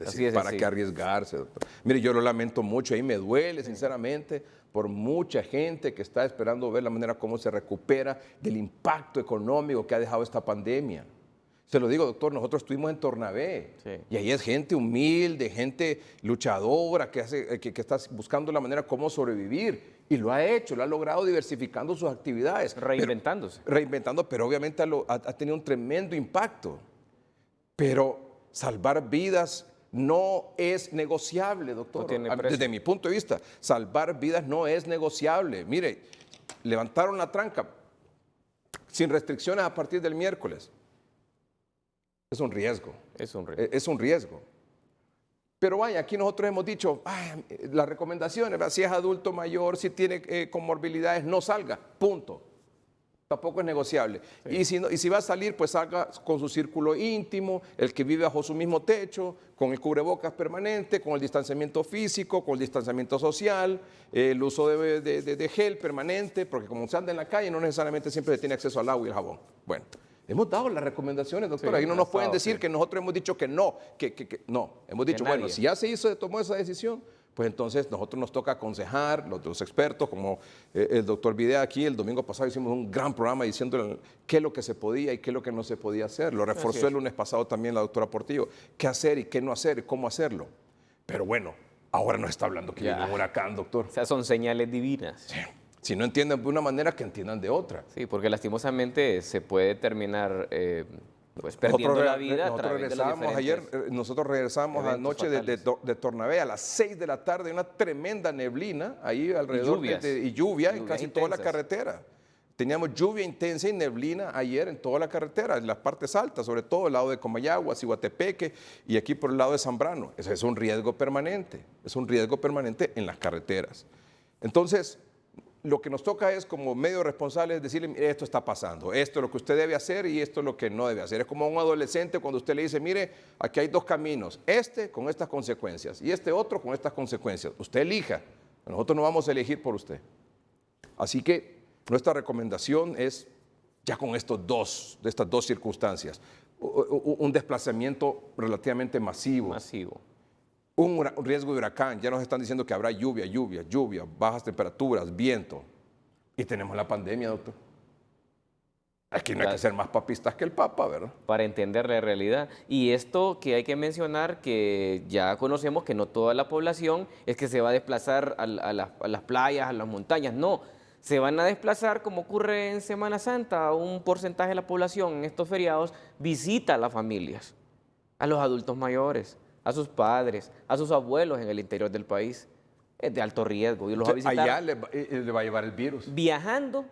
Así es. ¿Para qué arriesgarse, doctor? Mire, yo lo lamento mucho y me duele, sinceramente, por mucha gente que está esperando ver la manera como se recupera del impacto económico que ha dejado esta pandemia. Se lo digo, doctor, nosotros estuvimos en Tornabé y ahí es gente humilde, gente luchadora que está buscando la manera como sobrevivir y lo ha hecho, lo ha logrado diversificando sus actividades. Reinventándose. Pero obviamente ha tenido un tremendo impacto. Pero salvar vidas no es negociable, doctor. No tiene precio. Desde mi punto de vista, salvar vidas no es negociable. Mire, levantaron la tranca sin restricciones a partir del miércoles. Es un riesgo. Es un riesgo. Es un riesgo. Pero vaya, aquí nosotros hemos dicho, las recomendaciones, ¿verdad? Si es adulto mayor, si tiene comorbilidades, no salga, punto. Tampoco es negociable. Sí. Y si va a salir, pues salga con su círculo íntimo, el que vive bajo su mismo techo, con el cubrebocas permanente, con el distanciamiento físico, con el distanciamiento social, el uso de gel permanente, porque como se anda en la calle, no necesariamente siempre se tiene acceso al agua y el jabón. Bueno. Hemos dado las recomendaciones, doctora. Ahí no nos pueden decir que nosotros hemos dicho que no, no. Hemos dicho, bueno, si ya se tomó esa decisión, pues entonces nosotros nos toca aconsejar, los expertos, como el doctor Videa aquí, el domingo pasado hicimos un gran programa diciendo qué es lo que se podía y qué es lo que no se podía hacer. Lo reforzó el lunes pasado también la doctora Portillo. Qué hacer y qué no hacer y cómo hacerlo. Pero bueno, ahora nos está hablando que viene un huracán, doctor. O sea, son señales divinas. Sí. Si no entienden de una manera, que entiendan de otra. Sí, porque lastimosamente se puede terminar pues, perdiendo la vida. Nosotros regresamos anoche de Tornabé a las 6 de la tarde, una tremenda neblina ahí alrededor y lluvia en casi toda la carretera. Teníamos lluvia intensa y neblina ayer en toda la carretera, en las partes altas, sobre todo el lado de Comayagua, Ciguatepeque y aquí por el lado de Zambrano. Ese es un riesgo permanente, en las carreteras. Entonces, lo que nos toca es, como medio responsable, decirle, mire, esto está pasando, esto es lo que usted debe hacer y esto es lo que no debe hacer. Es como a un adolescente cuando usted le dice, mire, aquí hay dos caminos, este con estas consecuencias y este otro con estas consecuencias. Usted elija, nosotros no vamos a elegir por usted. Así que nuestra recomendación es, ya con estas dos circunstancias, un desplazamiento relativamente masivo. Un riesgo de huracán, ya nos están diciendo que habrá lluvia, bajas temperaturas, viento. Y tenemos la pandemia, doctor. Aquí no hay que ser más papistas que el Papa, ¿verdad? Para entender la realidad. Y esto que hay que mencionar, que ya conocemos que no toda la población es que se va a desplazar a las playas, a las montañas, no. Se van a desplazar, como ocurre en Semana Santa, un porcentaje de la población en estos feriados visita a las familias, a los adultos mayores, a sus padres, a sus abuelos en el interior del país. Es de alto riesgo y los va a visitar. Allá le va a llevar el virus. Viajando,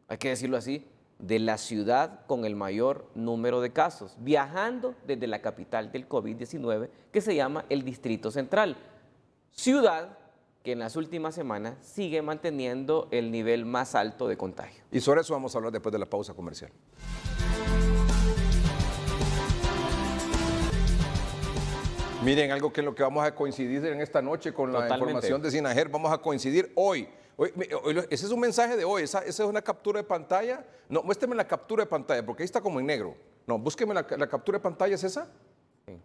hay que decirlo así, de la ciudad con el mayor número de casos, viajando desde la capital del COVID-19, que se llama el Distrito Central. Ciudad que en las últimas semanas sigue manteniendo el nivel más alto de contagio. Y sobre eso vamos a hablar después de la pausa comercial. Miren, algo que en lo que vamos a coincidir en esta noche con la información de Sinajer, vamos a coincidir hoy. Ese es un mensaje de hoy, esa es una captura de pantalla. No, muéstrame la captura de pantalla, porque ahí está como en negro. No, búsqueme la captura de pantalla, ¿es esa? Sí.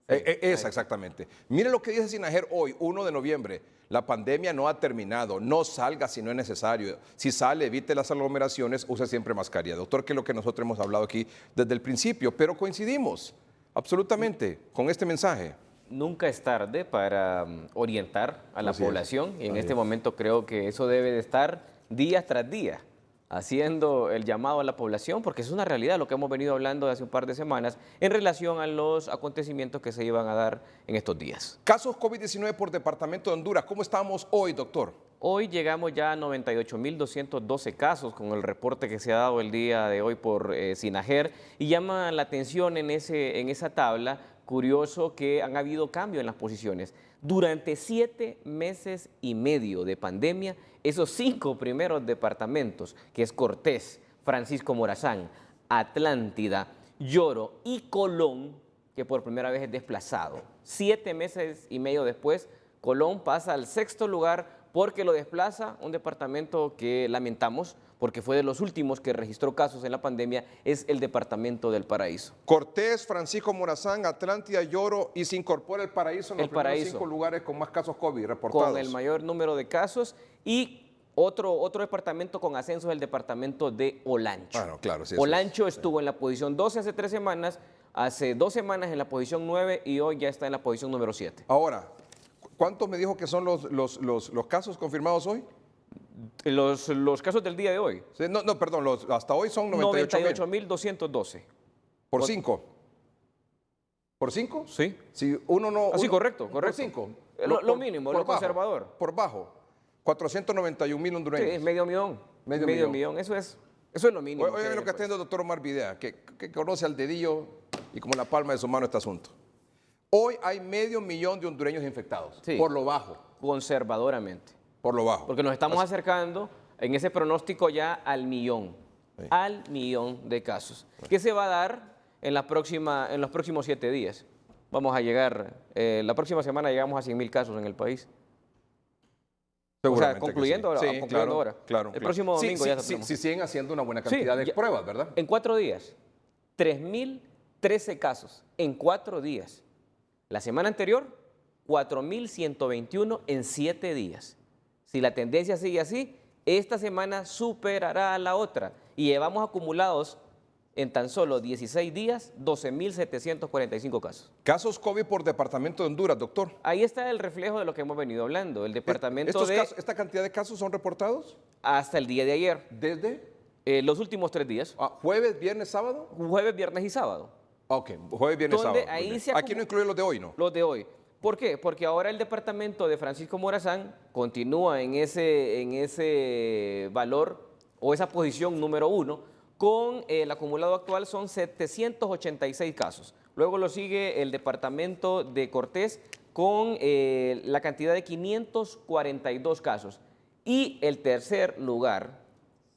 Esa, exactamente. Miren lo que dice Sinajer hoy, 1 de noviembre. La pandemia no ha terminado, no salga si no es necesario. Si sale, evite las aglomeraciones, use siempre mascarilla. Doctor, que es lo que nosotros hemos hablado aquí desde el principio, pero coincidimos absolutamente con este mensaje. Nunca es tarde para orientar a la población y en este momento creo que eso debe de estar día tras día. haciendo el llamado a la población, porque es una realidad lo que hemos venido hablando de hace un par de semanas en relación a los acontecimientos que se iban a dar en estos días. Casos COVID-19 por departamento de Honduras. ¿Cómo estamos hoy, doctor? Hoy llegamos ya a 98.212 casos con el reporte que se ha dado el día de hoy por SINAGER, y llama la atención en esa tabla, curioso que han habido cambios en las posiciones. Durante 7 meses y medio de pandemia, esos 5 primeros departamentos, que es Cortés, Francisco Morazán, Atlántida, Lloro y Colón, que por primera vez es desplazado. 7 meses y medio después, Colón pasa al 6º lugar porque lo desplaza un departamento que lamentamos, porque fue de los últimos que registró casos en la pandemia, es el departamento del Paraíso. Cortés, Francisco Morazán, Atlántida, Lloro, y se incorpora el Paraíso en los primeros 5 lugares con más casos COVID reportados. Con el mayor número de casos, y otro departamento con ascenso es el departamento de Olancho. Bueno, claro, sí, Olancho estuvo en la posición 12 hace 3 semanas, hace 2 semanas en la posición 9 y hoy ya está en la posición número 7. Ahora, ¿cuántos me dijo que son los casos confirmados hoy? Los casos del día de hoy. Sí, no, perdón, hasta hoy son 98.212. ¿Por 5? ¿Por 5? Sí. Si uno no... Así, correcto. ¿Por 5? Lo mínimo, lo conservador. Por bajo. 491,000 hondureños. Sí, es medio millón. Medio millón. Eso es lo mínimo. Oigan lo que está haciendo el doctor Omar Videa, que conoce al dedillo y como la palma de su mano este asunto. Hoy hay 500,000 de hondureños infectados, sí, por lo bajo. Conservadoramente. Por lo bajo. Porque nos estamos acercando en ese pronóstico ya al millón. Sí. Al millón de casos. ¿Qué se va a dar en los próximos 7 días? Vamos a llegar, la próxima semana llegamos a 100,000 casos en el país. Seguramente, o sea, concluyendo, sí. ahora. Claro. El próximo domingo ya está. Si siguen haciendo una buena cantidad de pruebas, ¿verdad? En 4 días, 3.013 casos en 4 días. La semana anterior, 4.121 en 7 días. Si la tendencia sigue así, esta semana superará a la otra. Y llevamos acumulados en tan solo 16 días 12.745 casos. Casos COVID por departamento de Honduras, doctor. Ahí está el reflejo de lo que hemos venido hablando. El departamento ¿Esta cantidad de casos son reportados? Hasta el día de ayer. ¿Desde? Los últimos 3 días. ¿Jueves, viernes, sábado? Jueves, viernes y sábado. Ok, jueves, viernes, sábado. Aquí no incluye los de hoy, ¿no? Los de hoy. ¿Por qué? Porque ahora el departamento de Francisco Morazán continúa en ese valor o esa posición número 1, con el acumulado actual son 786 casos. Luego lo sigue el departamento de Cortés con la cantidad de 542 casos. Y el tercer lugar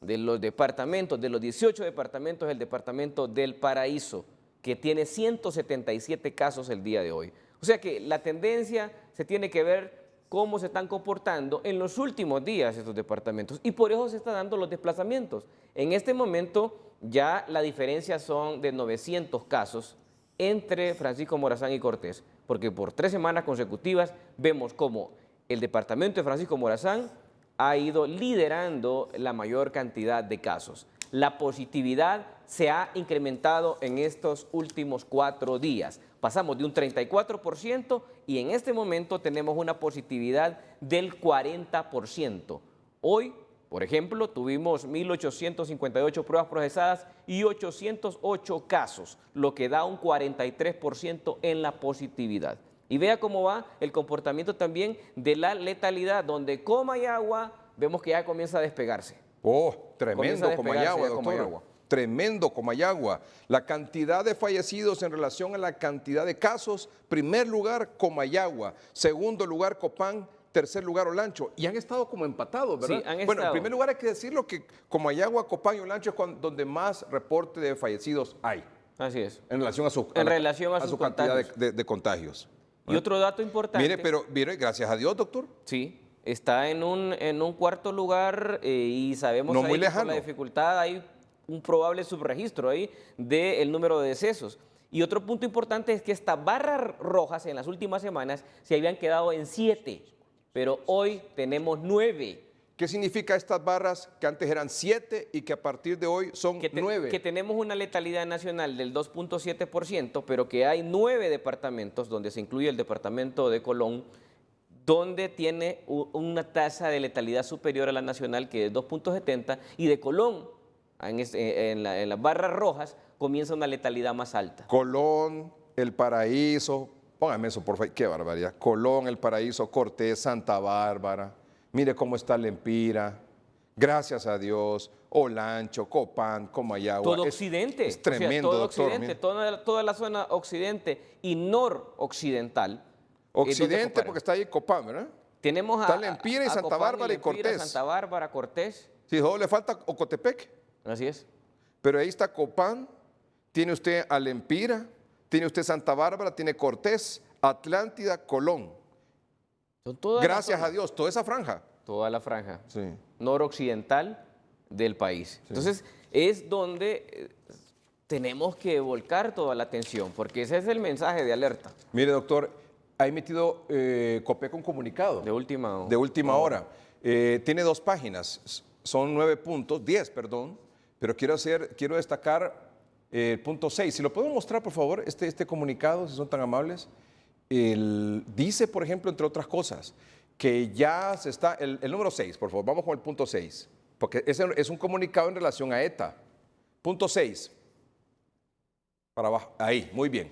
de los departamentos, de los 18 departamentos, es el departamento del Paraíso, que tiene 177 casos el día de hoy. O sea que la tendencia se tiene que ver cómo se están comportando en los últimos días estos departamentos, y por eso se están dando los desplazamientos. En este momento ya la diferencia son de 900 casos entre Francisco Morazán y Cortés, porque por 3 semanas consecutivas vemos cómo el departamento de Francisco Morazán ha ido liderando la mayor cantidad de casos. La positividad se ha incrementado en estos últimos 4 días. Pasamos de un 34% y en este momento tenemos una positividad del 40%. Hoy, por ejemplo, tuvimos 1.858 pruebas procesadas y 808 casos, lo que da un 43% en la positividad. Y vea cómo va el comportamiento también de la letalidad, donde Comayagua vemos que ya comienza a despegarse. Oh, tremendo Comayagua, doctor. Tremendo Comayagua. La cantidad de fallecidos en relación a la cantidad de casos, primer lugar Comayagua, segundo lugar Copán, tercer lugar Olancho. Y han estado como empatados, ¿verdad? Sí, han estado. Bueno, en primer lugar hay que decirlo que Comayagua, Copán y Olancho es donde más reporte de fallecidos hay. Así es. En relación a su cantidad de contagios. Y otro dato importante. Mire, gracias a Dios, doctor. Sí, está en un cuarto lugar y sabemos no ahí muy que lejano. por la dificultad hay un probable subregistro ahí del número de decesos. Y otro punto importante es que estas barras rojas en las últimas semanas se habían quedado en 7, pero hoy tenemos 9. ¿Qué significa estas barras que antes eran 7 y que a partir de hoy son 9? Que tenemos una letalidad nacional del 2.7%, pero que hay 9 departamentos, donde se incluye el departamento de Colón, donde tiene una tasa de letalidad superior a la nacional, que es 2.70, y de Colón, en las barras rojas, comienza una letalidad más alta. Colón, El Paraíso, póngame eso por favor, qué barbaridad. Colón, El Paraíso, Cortés, Santa Bárbara, mire cómo está Lempira, gracias a Dios, Olancho, Copán, Comayagua. Todo occidente, es tremendo, todo doctor. occidente, toda la zona occidente y noroccidental. Occidente porque está ahí Copán, ¿verdad? Tenemos está Lempira y Santa Copán, Bárbara y Lempira, Cortés. Santa Bárbara, Cortés. Sí, solo le falta Ocotepec. Así es. Pero ahí está Copán, tiene usted a Lempira, tiene usted Santa Bárbara, tiene Cortés, Atlántida, Colón. Gracias a Dios, toda esa franja. Toda la franja sí. noroccidental del país. Sí. Entonces, es donde tenemos que volcar toda la atención, porque ese es el mensaje de alerta. Mire, doctor, ha emitido Copec un comunicado. De última hora. Tiene 2 páginas, son 9 puntos, 10, perdón, pero quiero destacar el punto 6. Si lo podemos mostrar, por favor, este comunicado, si son tan amables. Dice, por ejemplo, entre otras cosas, que ya se está, el número 6, por favor, vamos con el punto 6, porque ese es un comunicado en relación a ETA. Punto 6, para abajo, ahí, muy bien.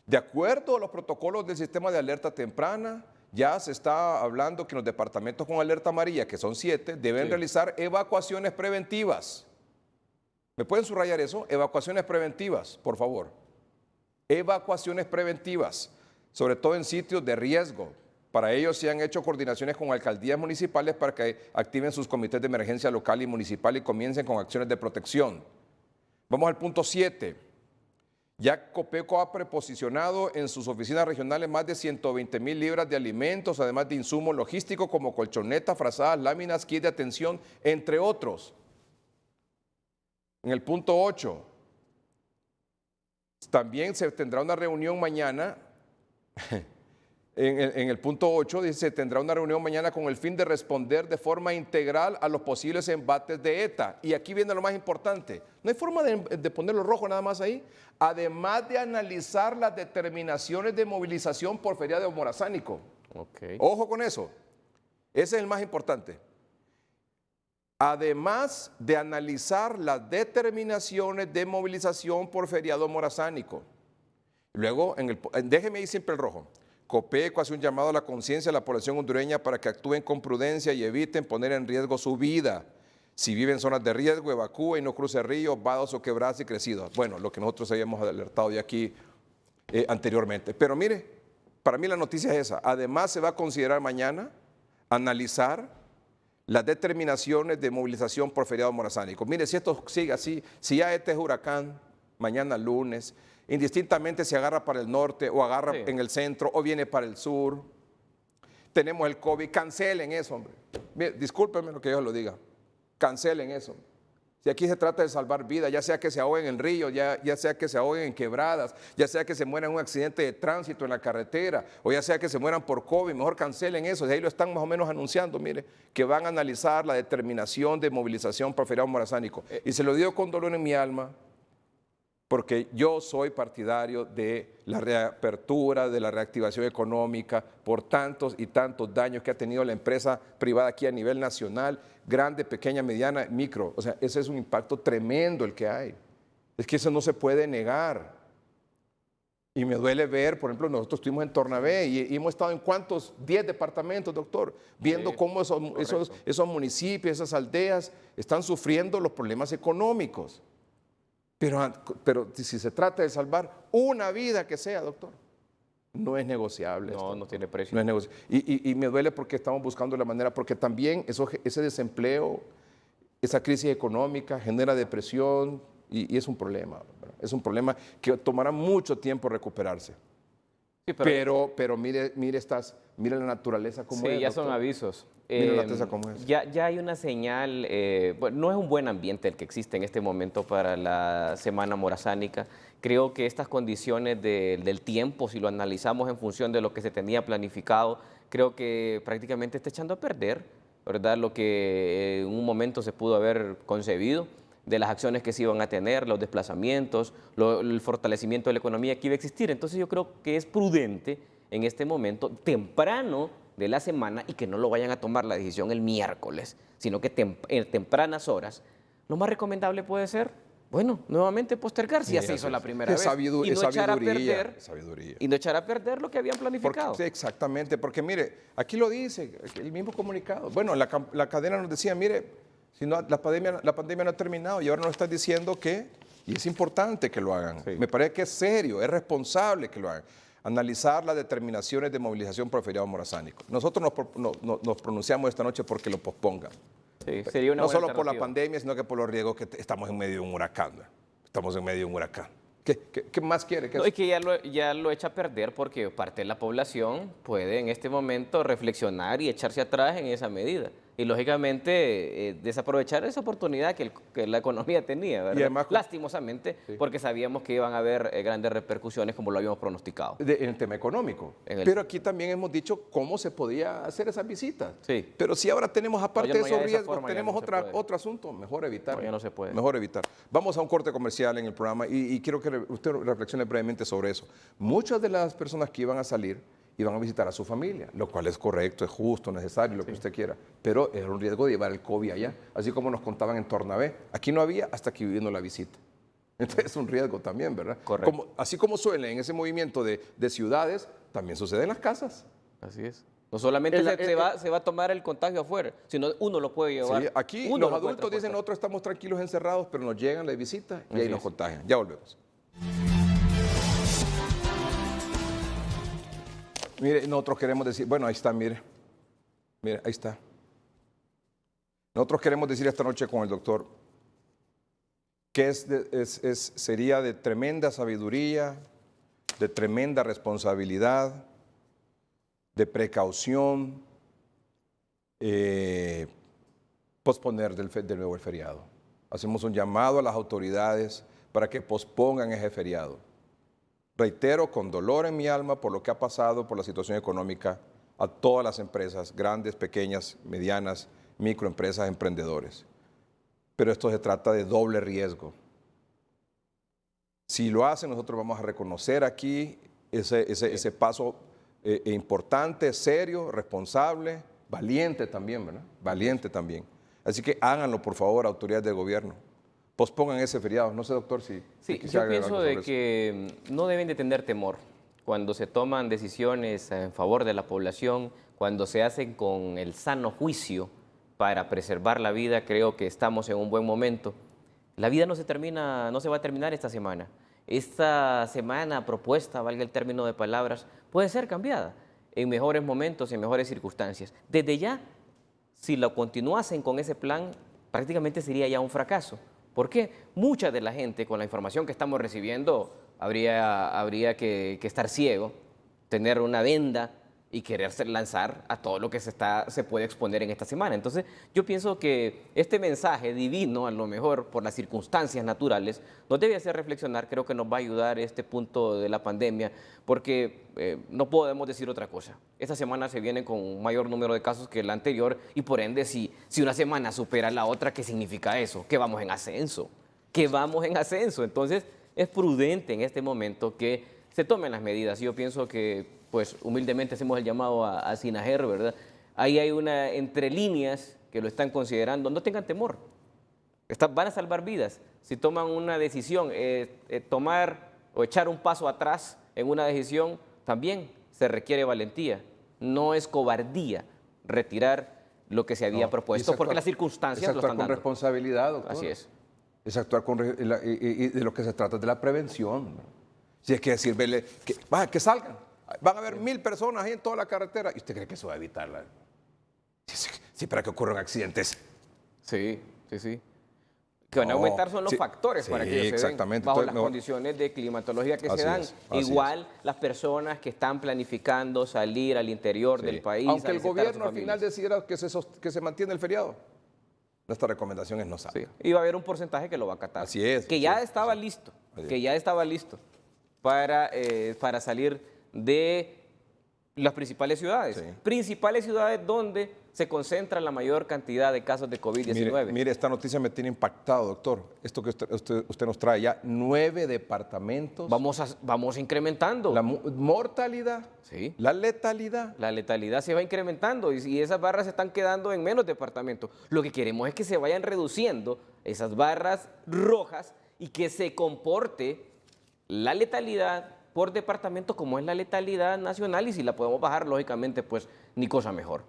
De acuerdo a los protocolos del sistema de alerta temprana, ya se está hablando que los departamentos con alerta amarilla, que son 7, deben realizar evacuaciones preventivas. ¿Me pueden subrayar eso? Evacuaciones preventivas, por favor. Evacuaciones preventivas, sobre todo en sitios de riesgo. Para ello se han hecho coordinaciones con alcaldías municipales para que activen sus comités de emergencia local y municipal y comiencen con acciones de protección. Vamos al punto 7. Ya Copeco ha preposicionado en sus oficinas regionales más de 120,000 libras de alimentos, además de insumos logísticos como colchonetas, frazadas, láminas, kits de atención, entre otros. En el punto 8, también se tendrá una reunión mañana. En el punto 8 dice, se tendrá una reunión mañana con el fin de responder de forma integral a los posibles embates de ETA. Y aquí viene lo más importante. No hay forma de ponerlo rojo nada más ahí. Además de analizar las determinaciones de movilización por feriado morazánico. Okay. Ojo con eso. Ese es el más importante. Además de analizar las determinaciones de movilización por feriado morazánico. Luego, déjeme ahí siempre el rojo. Copeco hace un llamado a la conciencia de la población hondureña para que actúen con prudencia y eviten poner en riesgo su vida. Si vive en zonas de riesgo, evacúe y no cruce ríos, vados o quebradas y crecidos. Bueno, lo que nosotros habíamos alertado de aquí anteriormente. Pero mire, para mí la noticia es esa. Además, se va a considerar mañana analizar las determinaciones de movilización por feriado morazánico. Mire, si esto sigue así, si ya este es huracán, mañana lunes, indistintamente si agarra para el norte o agarra en el centro o viene para el sur, tenemos el COVID, cancelen eso, hombre. Mire, discúlpenme lo que yo lo diga, cancelen eso. Si aquí se trata de salvar vidas, ya sea que se ahoguen en ríos, ya sea que se ahoguen en quebradas, ya sea que se mueran en un accidente de tránsito en la carretera, o ya sea que se mueran por COVID, mejor cancelen eso. De ahí lo están más o menos anunciando, mire, que van a analizar la determinación de movilización por feriado morazánico. Y se lo digo con dolor en mi alma, porque yo soy partidario de la reapertura, de la reactivación económica, por tantos y tantos daños que ha tenido la empresa privada aquí a nivel nacional, grande, pequeña, mediana, micro. O sea, ese es un impacto tremendo el que hay. Es que eso no se puede negar. Y me duele ver, por ejemplo, nosotros estuvimos en Tornabé y hemos estado en ¿cuántos? 10 departamentos, doctor, viendo cómo esos municipios, esas aldeas están sufriendo los problemas económicos. Pero si se trata de salvar una vida que sea, doctor, no es negociable. No, no tiene precio. No es negociable. Y me duele porque estamos buscando la manera, porque también ese desempleo, esa crisis económica genera depresión y es un problema. ¿Verdad? Es un problema que tomará mucho tiempo recuperarse. Sí, pero mire la naturaleza como es. Sí, ya doctor. son avisos. Mire la naturaleza como es. Ya hay una señal, bueno, no es un buen ambiente el que existe en este momento para la semana morazánica. Creo que estas condiciones del tiempo, si lo analizamos en función de lo que se tenía planificado, creo que prácticamente está echando a perder, ¿verdad? Lo que en un momento se pudo haber concebido, de las acciones que se iban a tener, los desplazamientos, el fortalecimiento de la economía que iba a existir. Entonces yo creo que es prudente en este momento, temprano de la semana y que no lo vayan a tomar la decisión el miércoles, sino que en tempranas horas, lo más recomendable puede ser, bueno, nuevamente postergar si ya se hizo la primera vez. Y no echar a perder, y no echar a perder lo que habían planificado. Sí, exactamente, porque mire, aquí lo dice el mismo comunicado. Bueno, la cadena nos decía, mire, si no, la pandemia no ha terminado y ahora nos están diciendo que, y es importante que lo hagan. Sí. Me parece que es serio, es responsable que lo hagan. Analizar las determinaciones de movilización por el feriado morazánico. Nosotros nos pronunciamos esta noche porque lo pospongan. Sí, sería una no solo por la pandemia, sino que por los riesgos que estamos en medio de un huracán. Estamos en medio de un huracán. ¿Qué más quiere? No, es que ya lo echa a perder porque parte de la población puede en este momento reflexionar y echarse atrás en esa medida. Y lógicamente desaprovechar esa oportunidad que la economía tenía, ¿verdad? Y además, lastimosamente, sí, porque sabíamos que iban a haber grandes repercusiones como lo habíamos pronosticado. En el tema económico. Pero aquí también hemos dicho cómo se podía hacer esas visitas. Sí. Pero si ahora tenemos, aparte de esos riesgos, tenemos otro asunto, mejor evitar. No, ya no se puede. Mejor evitar. Vamos a un corte comercial en el programa y quiero que usted reflexione brevemente sobre eso. Muchas de las personas que iban a salir iban a visitar a su familia, lo cual es correcto, es justo, necesario, lo que usted quiera. Pero era un riesgo de llevar el COVID allá, así como nos contaban en Tornabé. Aquí no había hasta que vino la visita. Entonces es un riesgo también, ¿verdad? Correcto. Así como suele en ese movimiento de ciudades, también sucede en las casas. Así es. No solamente se va a tomar el contagio afuera, sino uno lo puede llevar. Sí, aquí los adultos dicen, nosotros estamos tranquilos encerrados, pero nos llegan las visitas y ahí nos contagian. Ya volvemos. Mire, nosotros queremos decir, bueno, ahí está, mire, ahí está. Nosotros queremos decir esta noche con el doctor que sería de tremenda sabiduría, de tremenda responsabilidad, de precaución, posponer de nuevo el feriado. Hacemos un llamado a las autoridades para que pospongan ese feriado. Reitero, con dolor en mi alma por lo que ha pasado, por la situación económica, a todas las empresas, grandes, pequeñas, medianas, microempresas, emprendedores. Pero esto se trata de doble riesgo. Si lo hacen, nosotros vamos a reconocer aquí ese paso importante, serio, responsable, valiente también, ¿verdad? Valiente también. Así que háganlo, por favor, autoridades del gobierno. Pospongan ese feriado. No sé, doctor, si... Sí, yo pienso de que no deben de tener temor cuando se toman decisiones en favor de la población, cuando se hacen con el sano juicio para preservar la vida. Creo que estamos en un buen momento. La vida no se va a terminar esta semana. Esta semana propuesta, valga el término de palabras, puede ser cambiada en mejores momentos, en mejores circunstancias. Desde ya, si lo continuasen con ese plan, prácticamente sería ya un fracaso. ¿Por qué? Mucha de la gente, con la información que estamos recibiendo, habría que estar ciego, tener una venda y quererse lanzar a todo lo que se puede exponer en esta semana. Entonces, yo pienso que este mensaje divino, a lo mejor por las circunstancias naturales, nos debe hacer reflexionar. Creo que nos va a ayudar este punto de la pandemia, porque no podemos decir otra cosa. Esta semana se viene con un mayor número de casos que la anterior y por ende, si una semana supera la otra, ¿qué significa eso? Que vamos en ascenso, Entonces, es prudente en este momento que se tomen las medidas. Yo pienso que pues humildemente hacemos el llamado a SINAGER, ¿verdad? Ahí hay una entre líneas que lo están considerando. No tengan temor, van a salvar vidas. Si toman una decisión, tomar o echar un paso atrás en una decisión, también se requiere valentía. No es cobardía retirar lo que se había propuesto, porque las circunstancias lo están dando. Es actuar con responsabilidad, doctor. Así es. Es actuar y de lo que se trata es de la prevención, ¿no? Si es que decirle que salgan. Van a haber 1000 personas ahí en toda la carretera. ¿Y usted cree que eso va a evitarla? Sí, para que ocurran accidentes. Sí. Que van a aumentar son los factores para que se den bajo las condiciones de climatología que se dan. Igual las personas que están planificando salir al interior del país. Aunque el gobierno al final decidiera que se mantiene el feriado, nuestra recomendación es no salir. Y va a haber un porcentaje que lo va a acatar. Así es. Que ya estaba listo para salir de Las principales ciudades. Sí. Principales ciudades donde se concentra la mayor cantidad de casos de COVID-19. Mire, esta noticia me tiene impactado, doctor. Esto que usted nos trae ya, 9 departamentos. Vamos incrementando. La mortalidad, Sí. la letalidad. La letalidad se va incrementando y esas barras se están quedando en menos departamentos. Lo que queremos es que se vayan reduciendo esas barras rojas y que se comporte la letalidad por departamento como es la letalidad nacional, y si la podemos bajar, lógicamente, pues ni cosa mejor.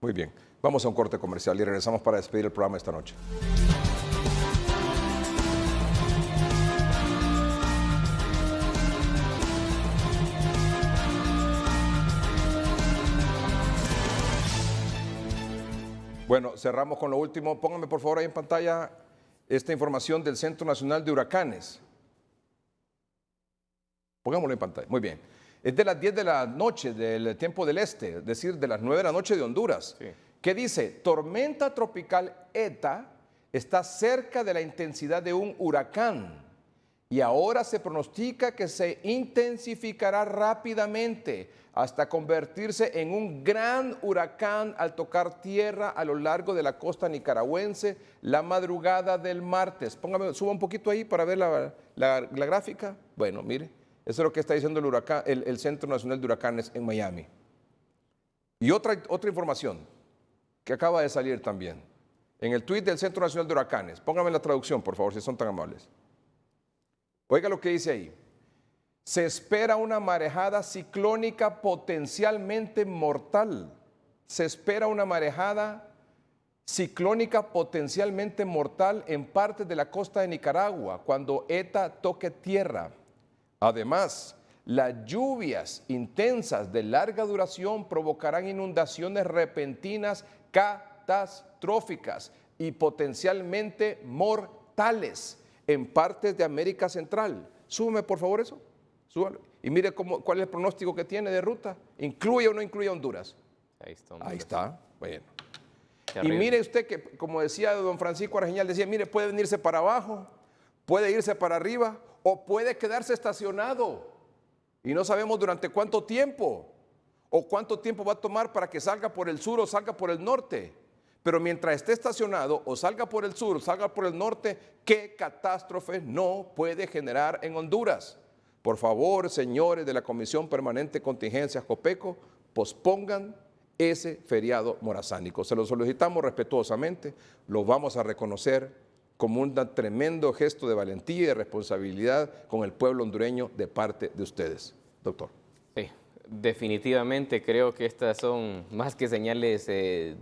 Muy bien, vamos a un corte comercial y regresamos para despedir el programa esta noche. Bueno, cerramos con lo último. Pónganme por favor ahí en pantalla esta información del Centro Nacional de Huracanes. Pongámoslo en pantalla. Muy bien. Es de las 10 de la noche del tiempo del este, es decir, de las 9 de la noche de Honduras. Sí. ¿Qué dice? Tormenta tropical ETA está cerca de la intensidad de un huracán y ahora se pronostica que se intensificará rápidamente hasta convertirse en un gran huracán al tocar tierra a lo largo de la costa nicaragüense la madrugada del martes. Póngame, suba un poquito ahí para ver la gráfica. Bueno, mire, eso es lo que está diciendo el Centro Nacional de Huracanes en Miami. Y otra información que acaba de salir también. En el tuit del Centro Nacional de Huracanes. Póngame la traducción, por favor, si son tan amables. Oiga lo que dice ahí. Se espera una marejada ciclónica potencialmente mortal. Se espera una marejada ciclónica potencialmente mortal en partes de la costa de Nicaragua cuando ETA toque tierra. Además, las lluvias intensas de larga duración provocarán inundaciones repentinas catastróficas y potencialmente mortales en partes de América Central. Súbeme por favor eso. Súbalo. Y mire cuál es el pronóstico que tiene de ruta. ¿Incluye o no incluye Honduras? Ahí está. Ahí está. Bueno. Qué Y horrible. mire usted que, como decía don Francisco Argeñal, decía, mire, puede venirse para abajo, puede irse para arriba o puede quedarse estacionado. Y no sabemos durante cuánto tiempo o cuánto tiempo va a tomar para que salga por el sur o salga por el norte. Pero mientras esté estacionado o salga por el sur o salga por el norte, ¿qué catástrofe no puede generar en Honduras? Por favor, señores de la Comisión Permanente de Contingencias COPECO, pospongan ese feriado morazánico. Se lo solicitamos respetuosamente, lo vamos a reconocer como un tremendo gesto de valentía y de responsabilidad con el pueblo hondureño de parte de ustedes. Doctor. Sí, definitivamente creo que estas son más que señales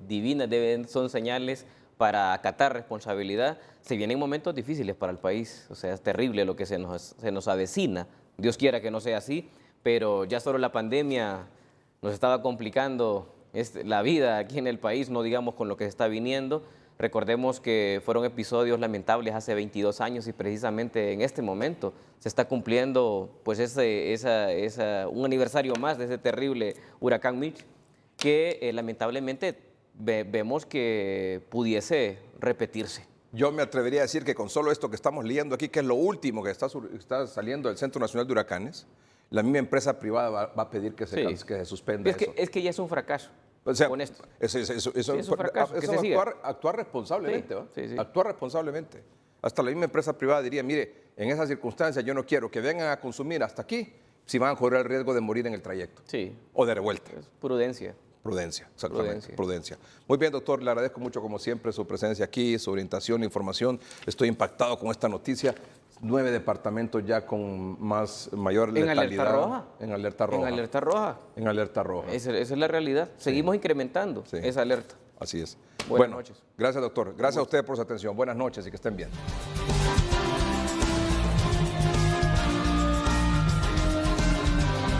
divinas, son señales para acatar responsabilidad. Se vienen momentos difíciles para el país, o sea, es terrible lo que se nos avecina. Dios quiera que no sea así, pero ya solo la pandemia nos estaba complicando la vida aquí en el país, no digamos con lo que se está viniendo. Recordemos que fueron episodios lamentables hace 22 años y precisamente en este momento se está cumpliendo pues un aniversario más de ese terrible huracán Mitch que lamentablemente vemos que pudiese repetirse. Yo me atrevería a decir que con solo esto que estamos leyendo aquí, que es lo último que está saliendo del Centro Nacional de Huracanes, la misma empresa privada va a pedir que se suspenda eso. Es que ya es un fracaso. O sea, con esto. Eso es un fracaso, que se siga. Actuar responsablemente, ¿va? Sí. Actuar responsablemente. Hasta la misma empresa privada diría, mire, en esas circunstancias yo no quiero que vengan a consumir hasta aquí si van a correr el riesgo de morir en el trayecto. Sí. O de revuelta. Es prudencia. Prudencia, exactamente. Prudencia. Muy bien, doctor, le agradezco mucho como siempre su presencia aquí, su orientación, información. Estoy impactado con esta noticia. 9 departamentos ya con mayor letalidad. ¿En alerta roja? En alerta roja. En alerta roja. En alerta roja. Esa es la realidad. Seguimos incrementando esa alerta. Así es. Buenas noches. Gracias, doctor. Gracias a ustedes por su atención. Buenas noches y que estén bien.